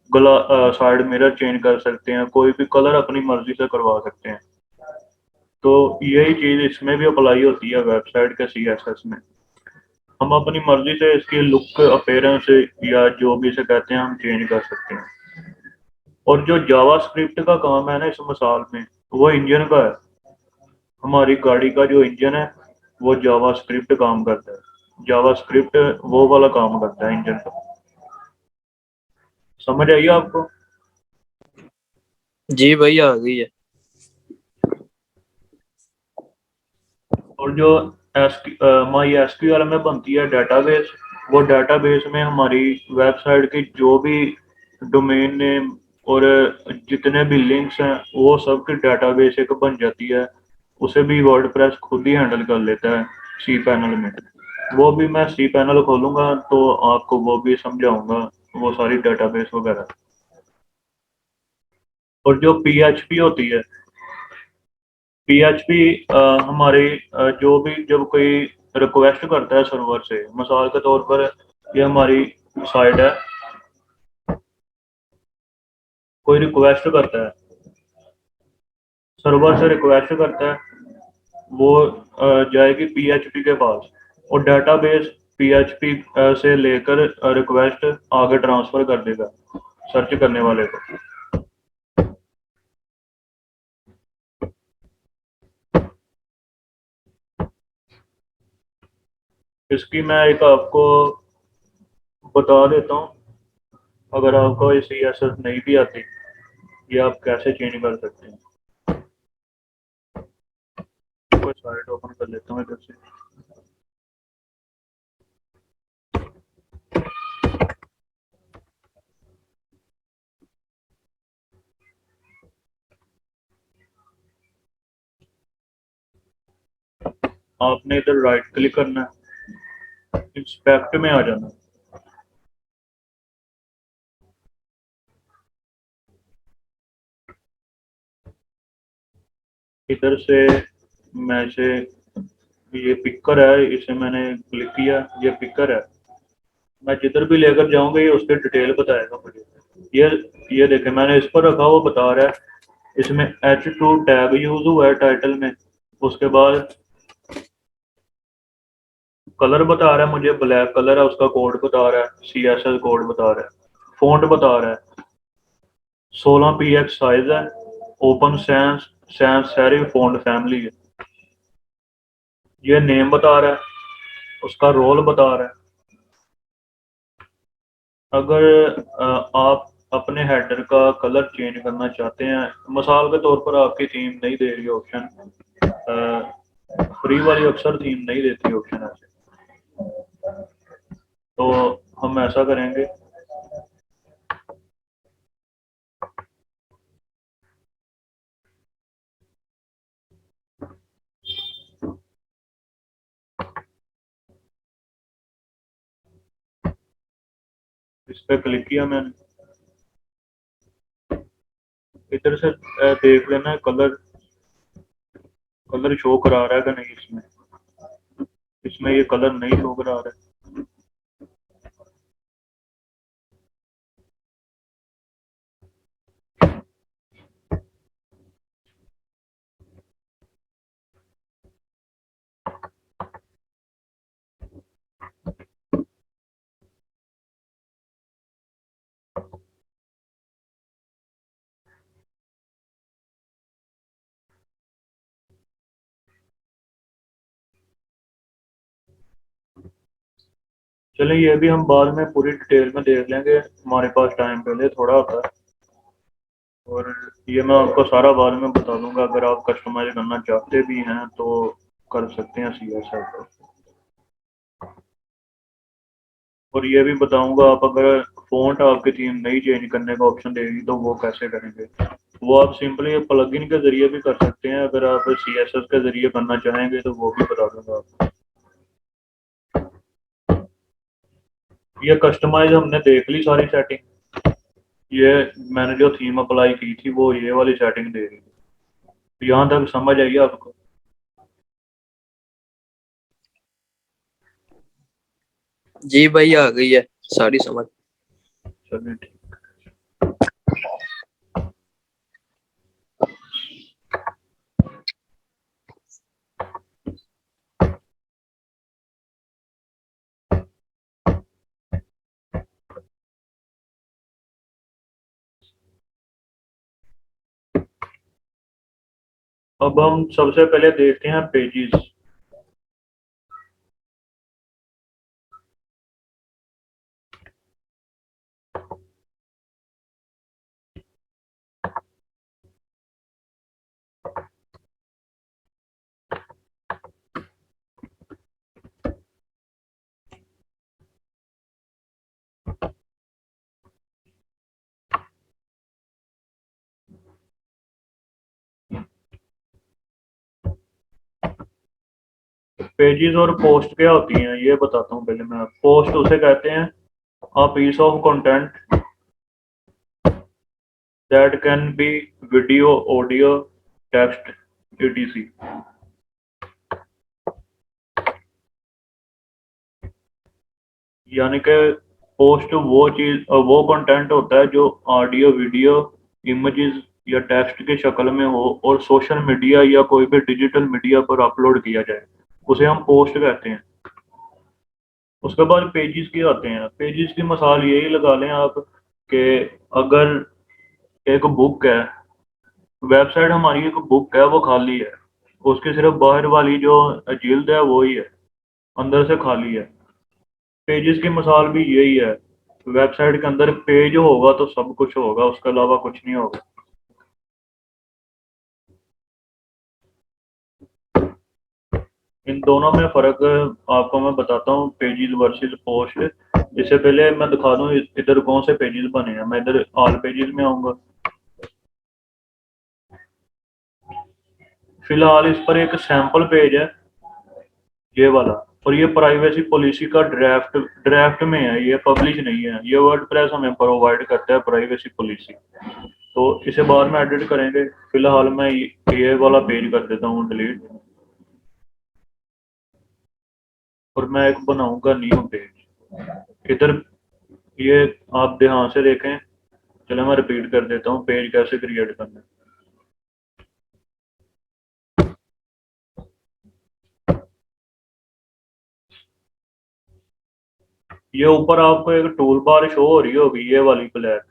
गला साइड मिरर चेंज कर सकते हैं, कोई भी कलर अपनी मर्जी से करवा सकते हैं। तो यही चीज़ इसमें भी अप्लाई होती है वेबसाइट के CSS में। हम अपनी मर्जी से इसकी लुक, अपीयरेंस या जो भी इसे कहते हैं हम चेंज कर सकते हैं। और जो जावा स्क्रिप्ट का काम है ना इस मिसाल में, वो इंजन का है। हमारी गाड़ी का जो इंजन है वो जावा स्क्रिप्ट काम करता है। जावा स्क्रिप्ट वो वाला काम करता है इंजन का। समझ आई आपको? जी भाई आ गई है। और जो माई एसक्यूएल में बनती है डेटाबेस, वो डेटाबेस में हमारी वेबसाइट की जो भी डोमेन नेम और जितने भी लिंक्स हैं वो सब की डेटाबेस एक बन जाती है। उसे भी वर्डप्रेस खुद ही हैंडल कर लेता है सी पैनल में। वो भी मैं सी पैनल खोलूंगा तो आपको वो भी समझाऊंगा, वो सारी डेटाबेस वगैरह। और जो पीएचपी होती है, पीएचपी हमारी जो भी जब कोई रिक्वेस्ट करता है सर्वर से, मिसाल के तौर पर ये हमारी साइट है, कोई रिक्वेस्ट करता है, सर्वर से रिक्वेस्ट करता है, वो जाएगी पीएचपी के पास और डेटाबेस पीएचपी से लेकर रिक्वेस्ट आगे ट्रांसफर कर देगा सर्च करने वाले को। इसकी मैं एक आपको बता देता हूँ, अगर आपको ये CSS नहीं भी आती, ये आप कैसे चेंज कर सकते हैं। कोई साइट ओपन कर लेता हूँ इधर से। आपने इधर राइट क्लिक करना है, इंस्पेक्ट में आ जाना है। इधर से मैं इसे, ये पिकर है, इसे मैंने क्लिक किया, ये पिकर है। मैं जिधर भी लेकर जाऊंगा ये उसके डिटेल बताएगा मुझे। ये देखें, मैंने इस पर रखा, वो बता रहा है इसमें H2 टैग यूज हुआ है टाइटल में। उसके बाद कलर बता रहा है मुझे, ब्लैक कलर है, उसका कोड बता रहा है, CSS कोड बता रहा है, फॉन्ट बता रहा है, 16 px साइज है, open sans sans serif font family है। ये नेम बता रहा है, उसका रोल बता रहा है। अगर आप अपने हेडर का कलर चेंज करना चाहते हैं, मिसाल के तौर पर आपकी थीम नहीं दे रही ऑप्शन, फ्री वाली अक्सर थीम नहीं देती ऑप्शन ऐसे, तो हम ऐसा करेंगे, इस पर क्लिक किया मैंने, इधर से देख लेना कलर, कलर शो करा रहा है कि नहीं। इसमें ये कलर नहीं शो करा रहा है। चलिए ये भी हम बाद में पूरी डिटेल में देख लेंगे, हमारे पास टाइम पहले थोड़ा होता है। और ये मैं आपको सारा बाद में बता दूंगा, अगर आप कस्टमाइज करना चाहते भी हैं तो कर सकते हैं CSS पर। और ये भी बताऊंगा, आप अगर फ़ॉन्ट आपकी थीम नहीं चेंज करने का ऑप्शन देगी तो वो कैसे करेंगे। वो आप सिंपली प्लगइन के जरिए भी कर सकते हैं, अगर आप CSS के जरिए करना चाहेंगे तो वो भी बता दूंगा आपको। ये कस्टमाइज हमने देख ली सारी सेटिंग, ये मैंने जो थीम अप्लाई की थी वो ये वाली सेटिंग दे रही है। यहाँ तक समझ आई आपको? जी भाई आ गई है सारी समझ। चलिए ठीक। अब हम सबसे पहले देखते हैं पेजेस। पेजेस और पोस्ट क्या होती हैं ये बताता हूँ पहले मैं। पोस्ट उसे कहते हैं a piece of content that can be video, audio, text, etc. यानी कि पोस्ट वो कंटेंट होता है जो ऑडियो, वीडियो, इमेजेस या टेक्स्ट के शक्ल में हो और सोशल मीडिया या कोई भी डिजिटल मीडिया पर अपलोड किया जाए, उसे हम पोस्ट कहते हैं। उसके बाद पेजेस की आते हैं। पेजेस की मिसाल यही लगा लें आप कि अगर एक बुक है, वेबसाइट हमारी एक बुक है, वो खाली है, उसकी सिर्फ बाहर वाली जो जिल्द है वो ही है, अंदर से खाली है। पेजेस की मिसाल भी यही है। वेबसाइट के अंदर पेज होगा तो सब कुछ होगा, उसके अलावा कुछ नहीं होगा। इन दोनों में फर्क आपको मैं बताता हूँ, पेजेस वर्सेस पोस्ट। इससे पहले मैं दिखा दूँ इधर कौन से पेजेस बने हैं। मैं इधर ऑल पेजेस में आऊंगा। फिलहाल इस पर एक सैंपल पेज है, ये वाला, और ये प्राइवेसी पॉलिसी का ड्राफ्ट में है, ये पब्लिश नहीं है। ये वर्डप्रेस हमें प्रोवाइड करता है प्राइवेसी पॉलिसी, तो इसे बाद में एडिट करेंगे। फिलहाल मैं ये वाला पेज कर देता हूँ डिलीट, और मैं एक बनाऊंगा न्यू पेज। इधर ये आप ध्यान से देखें। चलो मैं रिपीट कर देता हूँ पेज कैसे क्रिएट करना है। ये ऊपर आपको एक टूल बार शो हो रही होगी, ये वाली ब्लैक,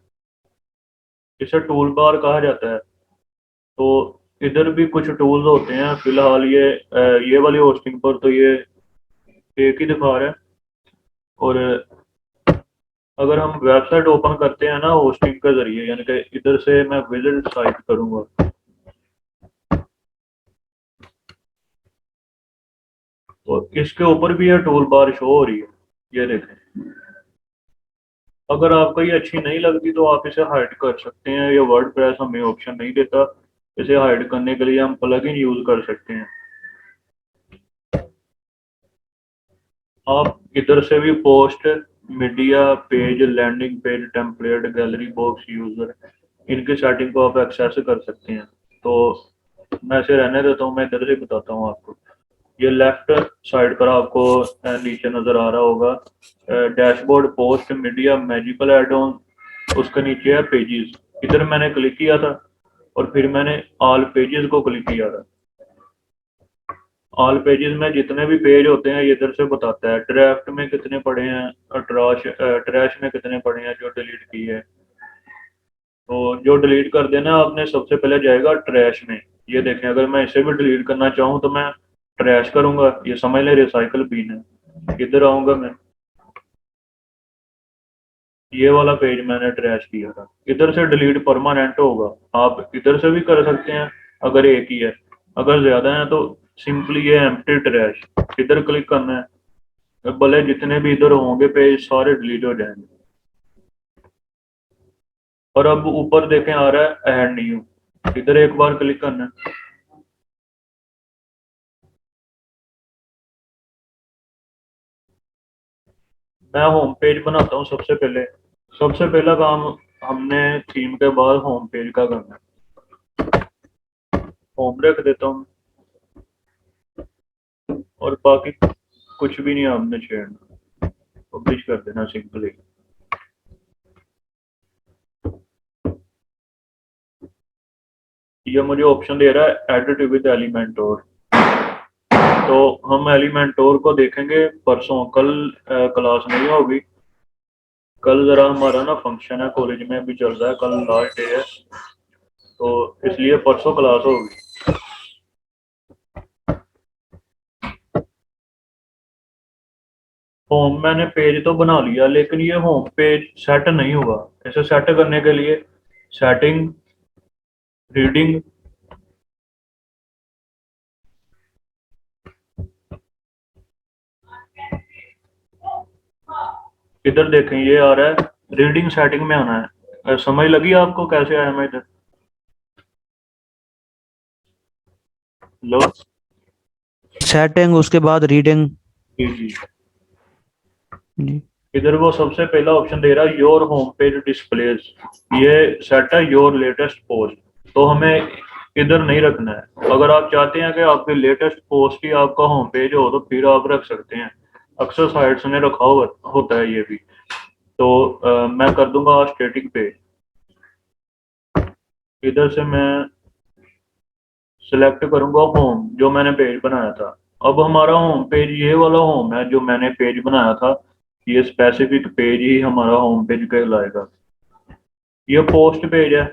इसे टूल बार कहा जाता है। तो इधर भी कुछ टूल्स होते हैं। फिलहाल ये वाली होस्टिंग पर तो ये एक ही दिखा रहा है, और अगर हम वेबसाइट ओपन करते हैं ना होस्टिंग के जरिए, यानी कि इधर से मैं विजिट साइट करूंगा, तो इसके ऊपर भी ये टूल बार शो हो रही है, ये देखें। अगर आपको ये अच्छी नहीं लगती तो आप इसे हाइड कर सकते हैं। ये वर्डप्रेस हमें ऑप्शन नहीं देता, इसे हाइड करने के लिए हम प्लगइन यूज कर सकते हैं। आप इधर से भी post, media, page, landing page, template, gallery box, user, इनकी सेटिंग को आप एक्सेस कर सकते हैं। तो मैं इसे रहने देता हूँ, मैं इधर से बताता हूँ आपको। ये लेफ्ट साइड पर आपको नीचे नजर आ रहा होगा dashboard, post, media, magical add on, उसके नीचे है पेजेस। इधर मैंने क्लिक किया था और फिर मैंने ऑल पेजेस को क्लिक किया था। ऑल पेजेस में जितने भी पेज होते हैं ये इधर से बताता है। ड्राफ्ट में कितने पड़े हैं, ट्रैश में कितने पड़े हैं जो डिलीट किए हैं। तो जो डिलीट कर देना आपने सबसे पहले जाएगा ट्रैश में। ये देखें, अगर मैं इसे भी डिलीट करना चाहूँ तो मैं ट्रैश करूंगा, ये समझ लें रिसाइकल बिन है। इधर आऊंगा मैं, ये वाला पेज मैंने ट्रैश किया था। इधर से डिलीट परमानेंट होगा। आप इधर से भी कर सकते हैं अगर एक ही है, अगर ज्यादा है तो सिंपली ये एम्प्टी ट्रैश, इधर क्लिक करना है, भले जितने भी इधर होंगे पेज सारे डिलीट हो जाएंगे। और अब ऊपर देखें आ रहा है ऐड न्यू, इधर एक बार क्लिक करना है। मैं होम पेज बनाता हूँ सबसे पहले। सबसे पहला काम हमने थीम के बाद होम पेज का करना है। होम रख देता हूँ और बाकी कुछ भी नहीं हमने छेड़ना, पब्लिश कर देना सिंपली। ये मुझे ऑप्शन दे रहा है एडिट विद एलिमेंटोर, तो हम एलिमेंटोर को देखेंगे परसों। कल क्लास नहीं होगी, कल जरा हमारा ना फंक्शन है, कॉलेज में भी चल रहा है, कल लास्ट डे है, तो इसलिए परसों क्लास होगी। होम मैंने पेज तो बना लिया, लेकिन ये होम पेज सेट नहीं हुआ। इसे सेट करने के लिए सेटिंग, रीडिंग, इधर देखें ये आ रहा है, रीडिंग सेटिंग में आना है। समझ लगी आपको कैसे आया मैं इधर? लो सेटिंग, उसके बाद रीडिंग। जी जी, जी। इधर वो सबसे पहला ऑप्शन दे रहा है योर होम पेज डिस्प्लेज। ये सेट है योर लेटेस्ट पोस्ट, तो हमें इधर नहीं रखना है। अगर आप चाहते हैं कि आपके लेटेस्ट पोस्ट ही आपका होम पेज हो तो फिर आप रख सकते हैं। अक्सर साइट्स ने रखा हुआ होता है ये भी। तो मैं कर दूंगा स्टैटिक पे। इधर से मैं सिलेक्ट करूंगा होम, जो मैंने पेज बनाया था। अब हमारा होम पेज ये वाला होम है जो मैंने पेज बनाया था। ये स्पेसिफिक पेज ही हमारा होम पेज कहलाएगा। ये पोस्ट पेज है।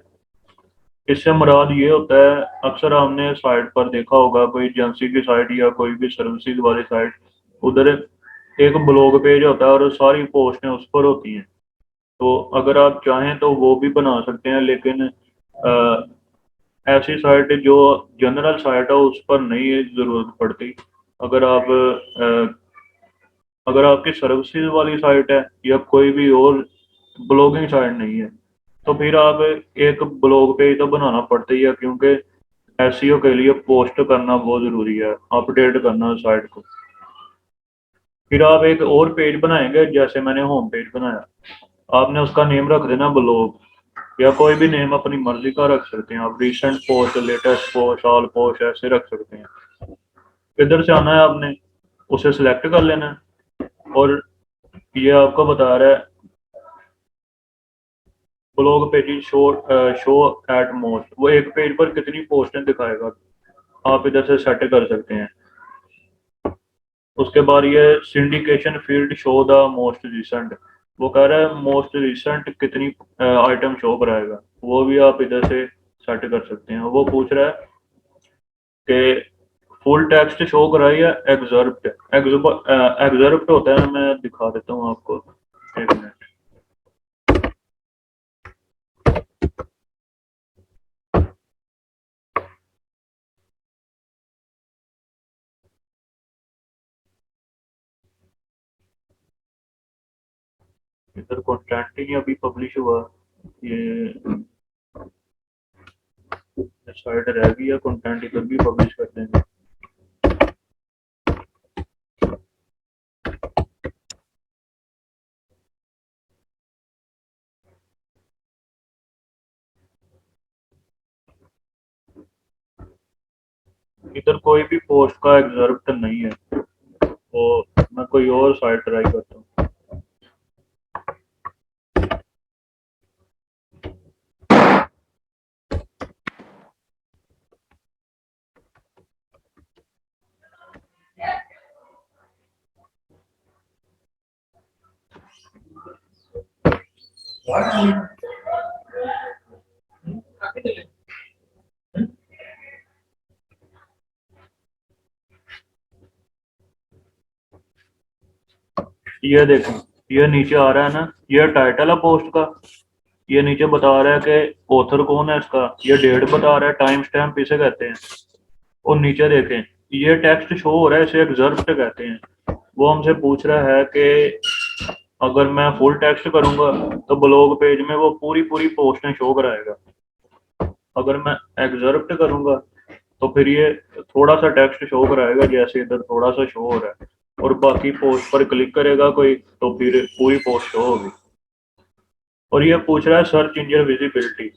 इससे मुराद ये होता है, अक्सर हमने साइट पर देखा होगा, कोई एजेंसी की साइट या कोई भी सर्विसेज वाली साइट, उधर एक ब्लॉग पेज होता है और सारी पोस्टें उस पर होती हैं। तो अगर आप चाहें तो वो भी बना सकते हैं, लेकिन ऐसी साइट जो जनरल साइट है उस पर नहीं ज़रूरत पड़ती। अगर आप अगर आपकी सर्विसेज वाली साइट है या कोई भी और ब्लॉगिंग साइट नहीं है, तो फिर आप एक ब्लॉग पेज तो बनाना पड़ता ही है, क्योंकि एसईओ के लिए पोस्ट करना बहुत ज़रूरी है, अपडेट करना साइट को। फिर आप एक और पेज बनाएंगे, जैसे मैंने होम पेज बनाया, आपने उसका नेम रख देना ब्लॉग, या कोई भी नेम अपनी मर्जी का रख सकते हैं आप। Recent post, latest post, all post ऐसे रख सकते हैं। इधर से आना है आपने, उसे सिलेक्ट कर लेना है, और ये आपको बता रहा है blog page show at most, वो एक पेज पर कितनी पोस्टें दिखाएगा। आप इधर से सेट कर सकते हैं। उसके बाद ये syndication field show the most recent, वो कह रहा है मोस्ट रिसेंट कितनी आइटम शो कराएगा, वो भी आप इधर से सेट कर सकते हैं। वो पूछ रहा है कि फुल टेक्स्ट शो कराए या एग्जर्प्ट। एग्जर्प्ट होता है, मैं दिखा देता हूँ आपको, एक मिनट। इधर कंटेंट ही अभी पब्लिश हुआ, ये साइट रह गई है, कंटेंट इधर भी पब्लिश कर देंगे। इधर कोई भी पोस्ट का एग्जर्प्ट नहीं है, तो मैं कोई और साइट ट्राई करता हूँ। ये देखो, ये नीचे आ रहा है ना, ये टाइटल है पोस्ट का। ये नीचे बता रहा है कि ऑथर कौन है इसका, ये डेट बता रहा है, टाइम स्टैम्प इसे कहते हैं। और नीचे देखें, ये टेक्स्ट शो हो रहा है, इसे एग्जर्प्ट कहते हैं। वो हमसे पूछ रहा है कि अगर मैं फुल टेक्स्ट करूंगा तो ब्लॉग पेज में वो पूरी पूरी पोस्टें शो कराएगा। अगर मैं एग्जर्प्ट करूंगा तो फिर ये थोड़ा सा टेक्स्ट शो कराएगा, जैसे इधर थोड़ा सा शो हो रहा है, और बाकी पोस्ट पर क्लिक करेगा कोई तो फिर पूरी पोस्ट शो होगी। और ये पूछ रहा है search engine visibility,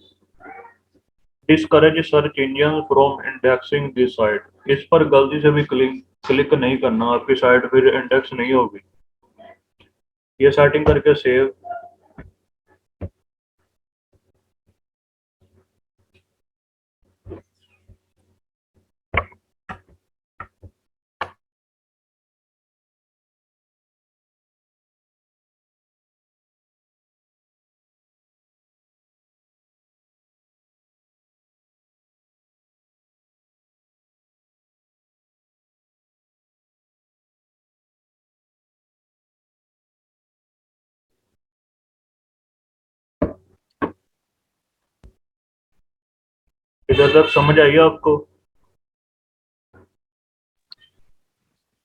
discourage search engine from indexing this site. इस पर गलती से भी क्लिक क्लिक नहीं करना, आपकी साइट फिर इंडेक्स नहीं होगी। ये सेटिंग करके सेव। इधर तक समझ आई आपको?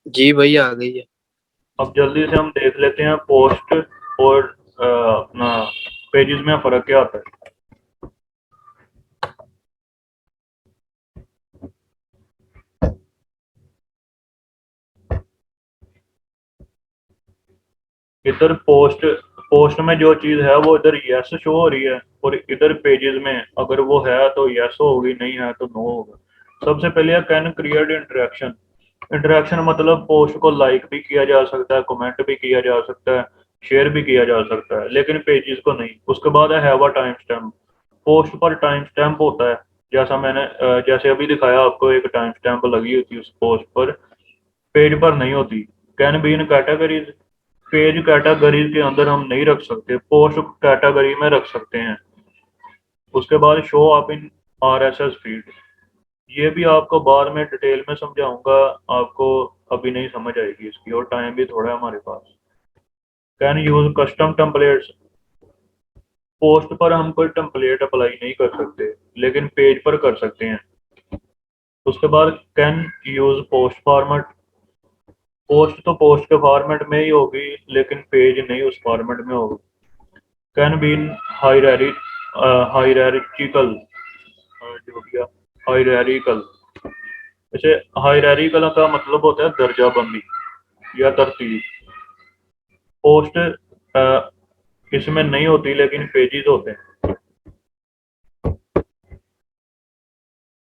जी भाई आ गई है। अब जल्दी से हम देख लेते हैं पोस्ट और अपना पेजेस में फ़र्क क्या आता है। इधर पोस्ट में जो चीज़ है वो इधर यस शो हो रही है, और इधर पेजेस में अगर वो है तो यस होगी, नहीं है तो नो होगा। सबसे पहले है कैन क्रिएट इंटरेक्शन। इंटरेक्शन मतलब पोस्ट को लाइक भी किया जा सकता है, कमेंट भी किया जा सकता है, शेयर भी किया जा सकता है, लेकिन पेजेस को नहीं। उसके बाद है have a time stamp. Post पर टाइम स्टैम्प होता है, जैसा मैंने जैसे अभी दिखाया आपको, एक टाइम स्टैम्प लगी होती है उस पोस्ट पर, पेज पर नहीं होती। Can be in categories. Page categories के अंदर हम नहीं रख सकते, पोस्ट कैटेगरी में रख सकते हैं। उसके बाद show up in RSS feed. ये भी आपको बाद में डिटेल में समझाऊंगा, आपको अभी नहीं समझ आएगी इसकी, और टाइम भी थोड़ा है हमारे पास। Can use custom templates. Post पर हम कोई टेम्पलेट अप्लाई नहीं कर सकते, लेकिन पेज पर कर सकते हैं। उसके बाद can use post format. Post तो पोस्ट के फॉर्मेट में ही होगी, लेकिन पेज नहीं उस फॉर्मेट में होगा। कैन बी इन हायरार्किकल, जो गया हायरार्किकल। जैसे हायरार्किकल का मतलब होता है दर्जाबंदी या तरतीब। पोस्ट इसमें नहीं होती, लेकिन पेजेस होते हैं।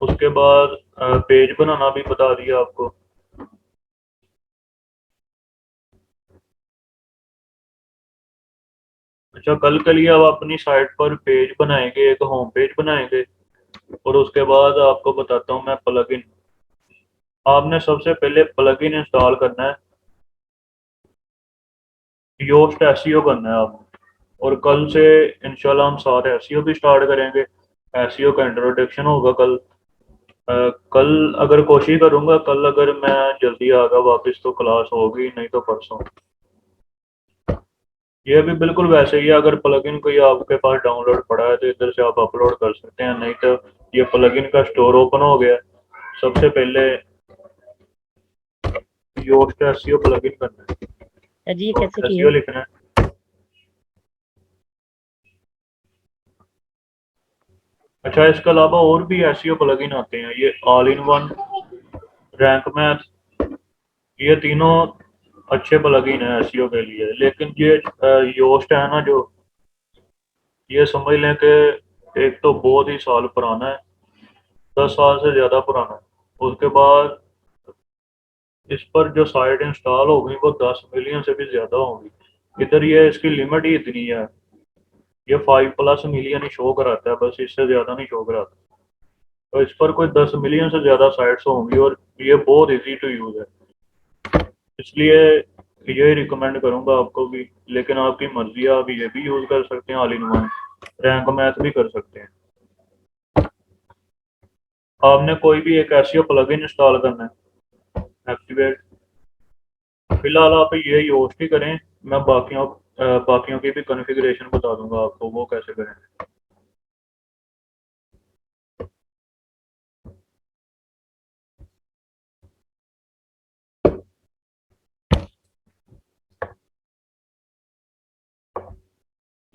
उसके बाद पेज बनाना भी बता दिया आपको। अच्छा, कल के लिए अब अपनी साइट पर पेज बनाएंगे, एक होम पेज बनाएंगे, और उसके बाद आपको बताता हूँ मैं प्लगइन। आपने सबसे पहले प्लगइन इंस्टॉल करना है, योस्ट एसईओ करना है आपने, और कल से इंशाल्लाह हम साथ एसईओ भी स्टार्ट करेंगे। एसईओ का इंट्रोडक्शन होगा कल। कल अगर कोशिश करूंगा, कल अगर मैं जल्दी आ गया वापस तो क्लास होगी, नहीं तो परसों। ये भी बिल्कुल वैसे ही है, अगर प्लगइन कोई आपके पास डाउनलोड पड़ा है तो इधर से आप अपलोड कर सकते हैं, नहीं तो ये प्लगइन का स्टोर ओपन हो गया। सबसे पहले योस्ट एसईओ प्लगइन करना है, सर जी ये कैसे योस्ट किया? एसईओ लिखना है। अच्छा, इसके अलावा और भी एसईओ प्लगइन आते हैं, ये all in one, rank math, ये तीनों अच्छे प्लगइन है एसईओ के लिए। लेकिन ये योस्ट है ना जो, ये समझ लें कि एक तो बहुत ही साल पुराना है, 10 साल से ज़्यादा पुराना है। उसके बाद इस पर जो साइट इंस्टॉल होगी वो 10 मिलियन से भी ज़्यादा होगी। इधर ये इसकी लिमिट ही इतनी है, ये 5+ मिलियन ही शो कराता है, बस इससे ज़्यादा नहीं शो कराता। तो इस पर कोई 10 मिलियन से ज़्यादा साइट्स होंगी, और ये बहुत इजी टू यूज़ है, इसलिए यही रिकमेंड करूंगा आपको भी। लेकिन आपकी मर्जी है, आप ये भी यूज़ कर सकते हैं, all in one rank math भी कर सकते हैं। आपने कोई भी एक एसईओ प्लगइन इंस्टॉल करना है, एक्टिवेट। फिलहाल आप ये योस्ट ही करें, मैं बाकियों की भी कॉन्फ़िगरेशन बता दूंगा आपको वो कैसे करें।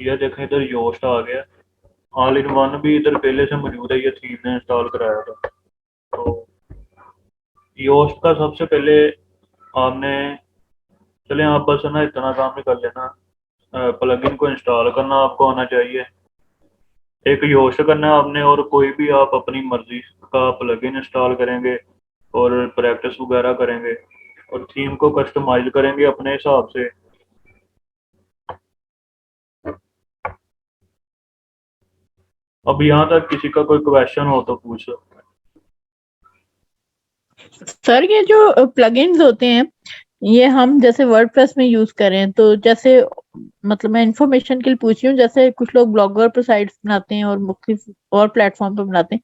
ये देखें इधर योस्ट आ गया, ऑल इन वन भी इधर पहले से मौजूद है, ये थीम ने इंस्टॉल कराया था। तो योस्ट का सबसे पहले आपने, चले आप बस ना इतना काम ही कर लेना, प्लगइन को इंस्टॉल करना आपको आना चाहिए, एक योस्ट करना है आपने, और कोई भी आप अपनी मर्जी का प्लगइन इंस्टॉल करेंगे और प्रैक्टिस वगैरह करेंगे, और थीम को कस्टमाइज करेंगे अपने हिसाब से। अब यहाँ तक किसी का कोई क्वेश्चन हो तो पूछ सकते हैं। सर ये जो प्लगइन्स होते हैं, ये हम जैसे वर्डप्रेस में यूज करें तो जैसे, मतलब मैं इंफॉर्मेशन के लिए पूछ रही हूँ, जैसे कुछ लोग ब्लॉगर पर साइट्स बनाते हैं और मुख्तलिफ और प्लेटफॉर्म पर बनाते हैं,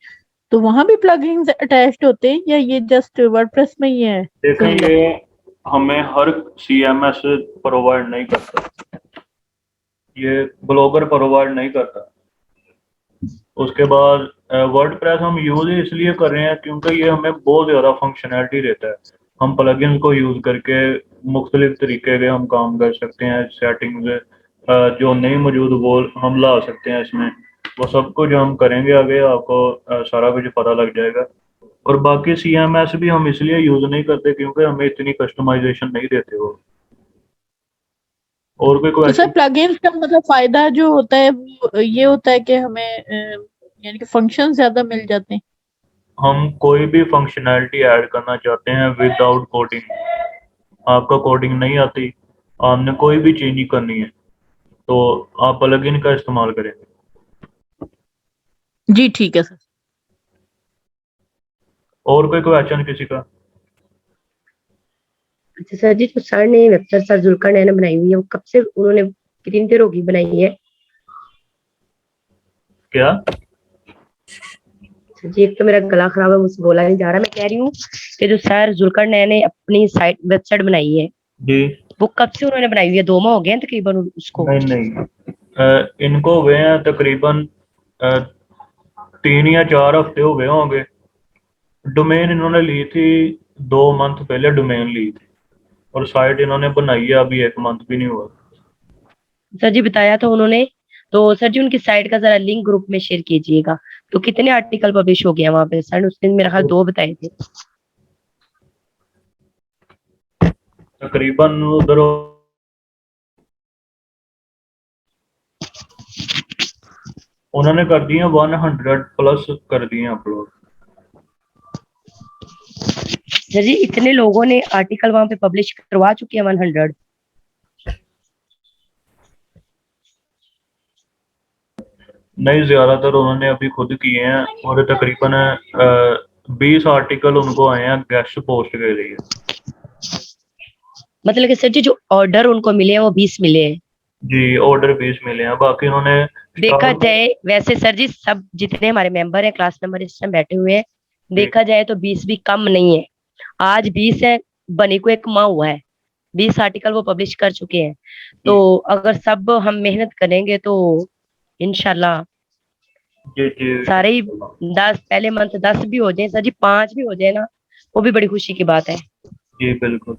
तो वहां भी प्लगइन्स अटैच्ड होते हैं या ये जस्ट वर्डप्रेस में ही है? देखें, ये हमें हर CMS प्रोवाइड नहीं करता, ये ब्लॉगर प्रोवाइड नहीं करता। उसके बाद वर्डप्रेस हम यूज़ इसलिए कर रहे हैं क्योंकि ये हमें बहुत ज़्यादा फंक्शनैलिटी देता है। हम प्लगइन को यूज़ करके मुख्तलिफ तरीके के हम काम कर सकते हैं, सेटिंग्स जो नहीं मौजूद वो हम ला सकते हैं इसमें। वो सब कुछ हम करेंगे आगे, आपको सारा कुछ पता लग जाएगा। और बाकी CMS भी हम इसलिए यूज़ नहीं करते क्योंकि हमें इतनी कस्टमाइजेशन नहीं देते वो। और कोई तो सर क्वेश्चन? प्लगइन्स का मतलब फायदा जो होता है वो ये होता है कि हमें यानी कि फंक्शन ज्यादा मिल जाते हैं। हम कोई भी फंक्शनैलिटी ऐड करना चाहते हैं विदाउट कोडिंग, आपका कोडिंग नहीं आती, आपने कोई भी चेंज नहीं करनी है, तो आप प्लगइन का इस्तेमाल करेंगे। जी ठीक है सर। और कोई क्वेश्चन किसी का? अच्छा सर जी, जो सर ने वेबसाइट सर जुल्कर ने बनाई हुई है, वो कब से उन्होंने कितनी देर होगी बनाई है? क्या? अच्छा जी, एक तो मेरा गला खराब है, मुझसे बोला नहीं जा रहा। मैं कह रही हूँ कि जो सर जुल्कर ने अपनी साइट वेबसाइट बनाई है, जी वो कब से उन्होंने बनाई हुई है? 2 माह हो गए हैं तकरीबन उसको। नहीं, इनको हुए हैं तकरीबन 3 या 4 हफ्ते हो गए होंगे। डोमेन इन्होंने ली थी 2 मंथ पहले डोमेन ली थी, और साइट इन्होंने बनाई है अभी 1 मंथ भी नहीं हुआ। सर जी बताया था उन्होंने। तो सर जी उनकी साइट का जरा लिंक ग्रुप में शेयर कीजिएगा। तो कितने आर्टिकल पब्लिश हो गए वहां पे? सर ने उसने मेरा ख्याल 2 बताए थे। तकरीबन उधर उन्होंने कर दिए 100+ कर दिए अपलोड। सर जी इतने लोगों ने आर्टिकल वहां पे पब्लिश करवा चुके हैं 100? नहीं, ज्यादातर उन्होंने अभी खुद किए हैं, और तकरीबन 20 आर्टिकल उनको आए हैं गेस्ट पोस्ट के लिए। मतलब कि सर जी जो ऑर्डर उनको मिले हैं वो 20 मिले हैं। जी, ऑर्डर 20 मिले हैं, बाकी उन्होंने देखा स्टाफ जाए वैसे सर जी सब जितने हमारे मेंबर हैं, क्लास मेंबर इस टाइम बैठे हुए हैं, देखा जाए तो 20 भी कम नहीं है। आज 20 है, बनी को 1 माह हुआ है, 20 आर्टिकल वो पब्लिश कर चुके हैं। तो अगर सब हम मेहनत करेंगे तो इंशाल्लाह जी जी सारे ही 10 पहले मंथ 10 भी हो जाए सर जी, 5 भी हो जाए ना, वो भी बड़ी खुशी की बात है। जी बिल्कुल।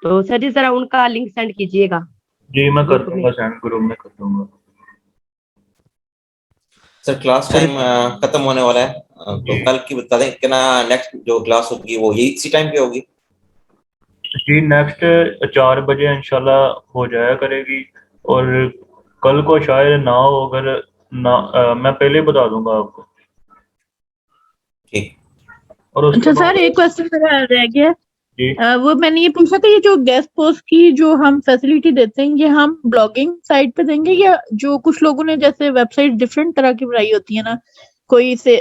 तो सर जी जरा उनका लिंक सेंड कीजिएगा जी मैं कर ग्रुप में। दूंगा, सेंड ग्रुप में कर दूंगा। सर क्लास सर टाइम खत्म होने वाला है, तो कल की बता दें कि ना नेक्स्ट जो क्लास होगी वो यही इसी टाइम पे होगी? जी नेक्स्ट 4 बजे इंशाल्लाह हो जाया करेगी, और कल को शायद ना हो, अगर ना मैं पहले बता दूंगा आपको। ठीक। और उसके अच्छा बाद सर एक क्वेश्चन मेरा रह गया। जी वो मैंने ये पूछा था, ये जो गेस्ट पोस्ट की जो हम फैसिलिटी देते हैं ये हम ब्लॉगिंग साइट पे देंगे, या जो कुछ लोगों ने जैसे वेबसाइट डिफरेंट तरह की बनाई होती है ना, कोई से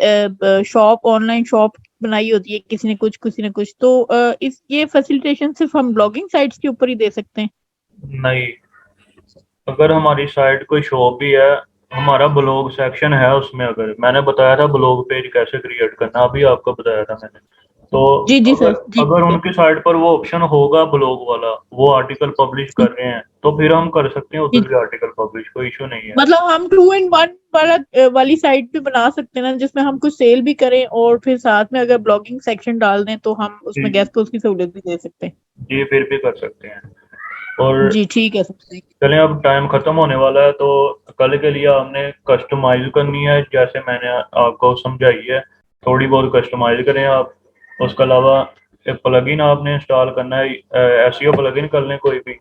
शॉप ऑनलाइन शॉप बनाई होती है, किसी ने कुछ, तो इस ये फैसिलिटेशन सिर्फ हम ब्लॉगिंग साइट्स के ऊपर ही दे सकते हैं? नहीं, अगर हमारी साइट कोई शॉप भी है, हमारा ब्लॉग सेक्शन है उसमें, अगर मैंने बताया था ब्लॉग पेज कैसे क्रिएट करना, अभी आपको बताया था मैंने, तो जी जी अगर सर जी अगर ठीक है। उनकी साइट पर वो ऑप्शन होगा ब्लॉग वाला, वो आर्टिकल पब्लिश कर रहे हैं, तो फिर हम कर सकते हैं जी, उधर भी आर्टिकल पब्लिश, कोई इशू नहीं है। मतलब हम 2 in 1 वाला वाली साइट भी बना सकते हैं ना, जिसमें हम कुछ सेल भी करें और फिर साथ में अगर ब्लॉगिंग सेक्शन डाल दें तो हम उसमें जी गेस्ट पोस्ट की सहूलियत भी दे सकते हैं। जी फिर भी कर सकते हैं। और जी ठीक है सर। चलें, अब टाइम खत्म होने वाला है, तो कल के लिए हमने कस्टमाइज करनी है जैसे मैंने आपको समझाई है, थोड़ी बहुत कस्टमाइज करें आप। उसके अलावा एक प्लगइन आपने इंस्टॉल करना है, एसईओ प्लगइन कर लें कोई भी,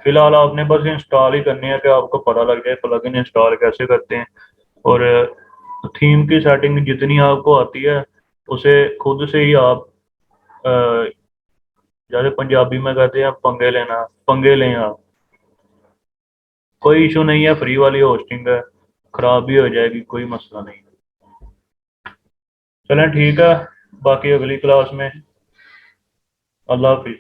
फिलहाल आपने बस इंस्टॉल ही करनी है कि आपको पता लग जाए प्लगइन इंस्टॉल कैसे करते हैं। और थीम की सेटिंग जितनी आपको आती है उसे खुद से ही आप, जैसे पंजाबी में कहते हैं पंगे लेना, पंगे लें आप, कोई इशू नहीं है, फ्री वाली होस्टिंग है, खराब भी हो जाएगी, कोई मसला नहीं। चलें ठीक है, बाकी अगली क्लास में। अल्लाह हाफिज।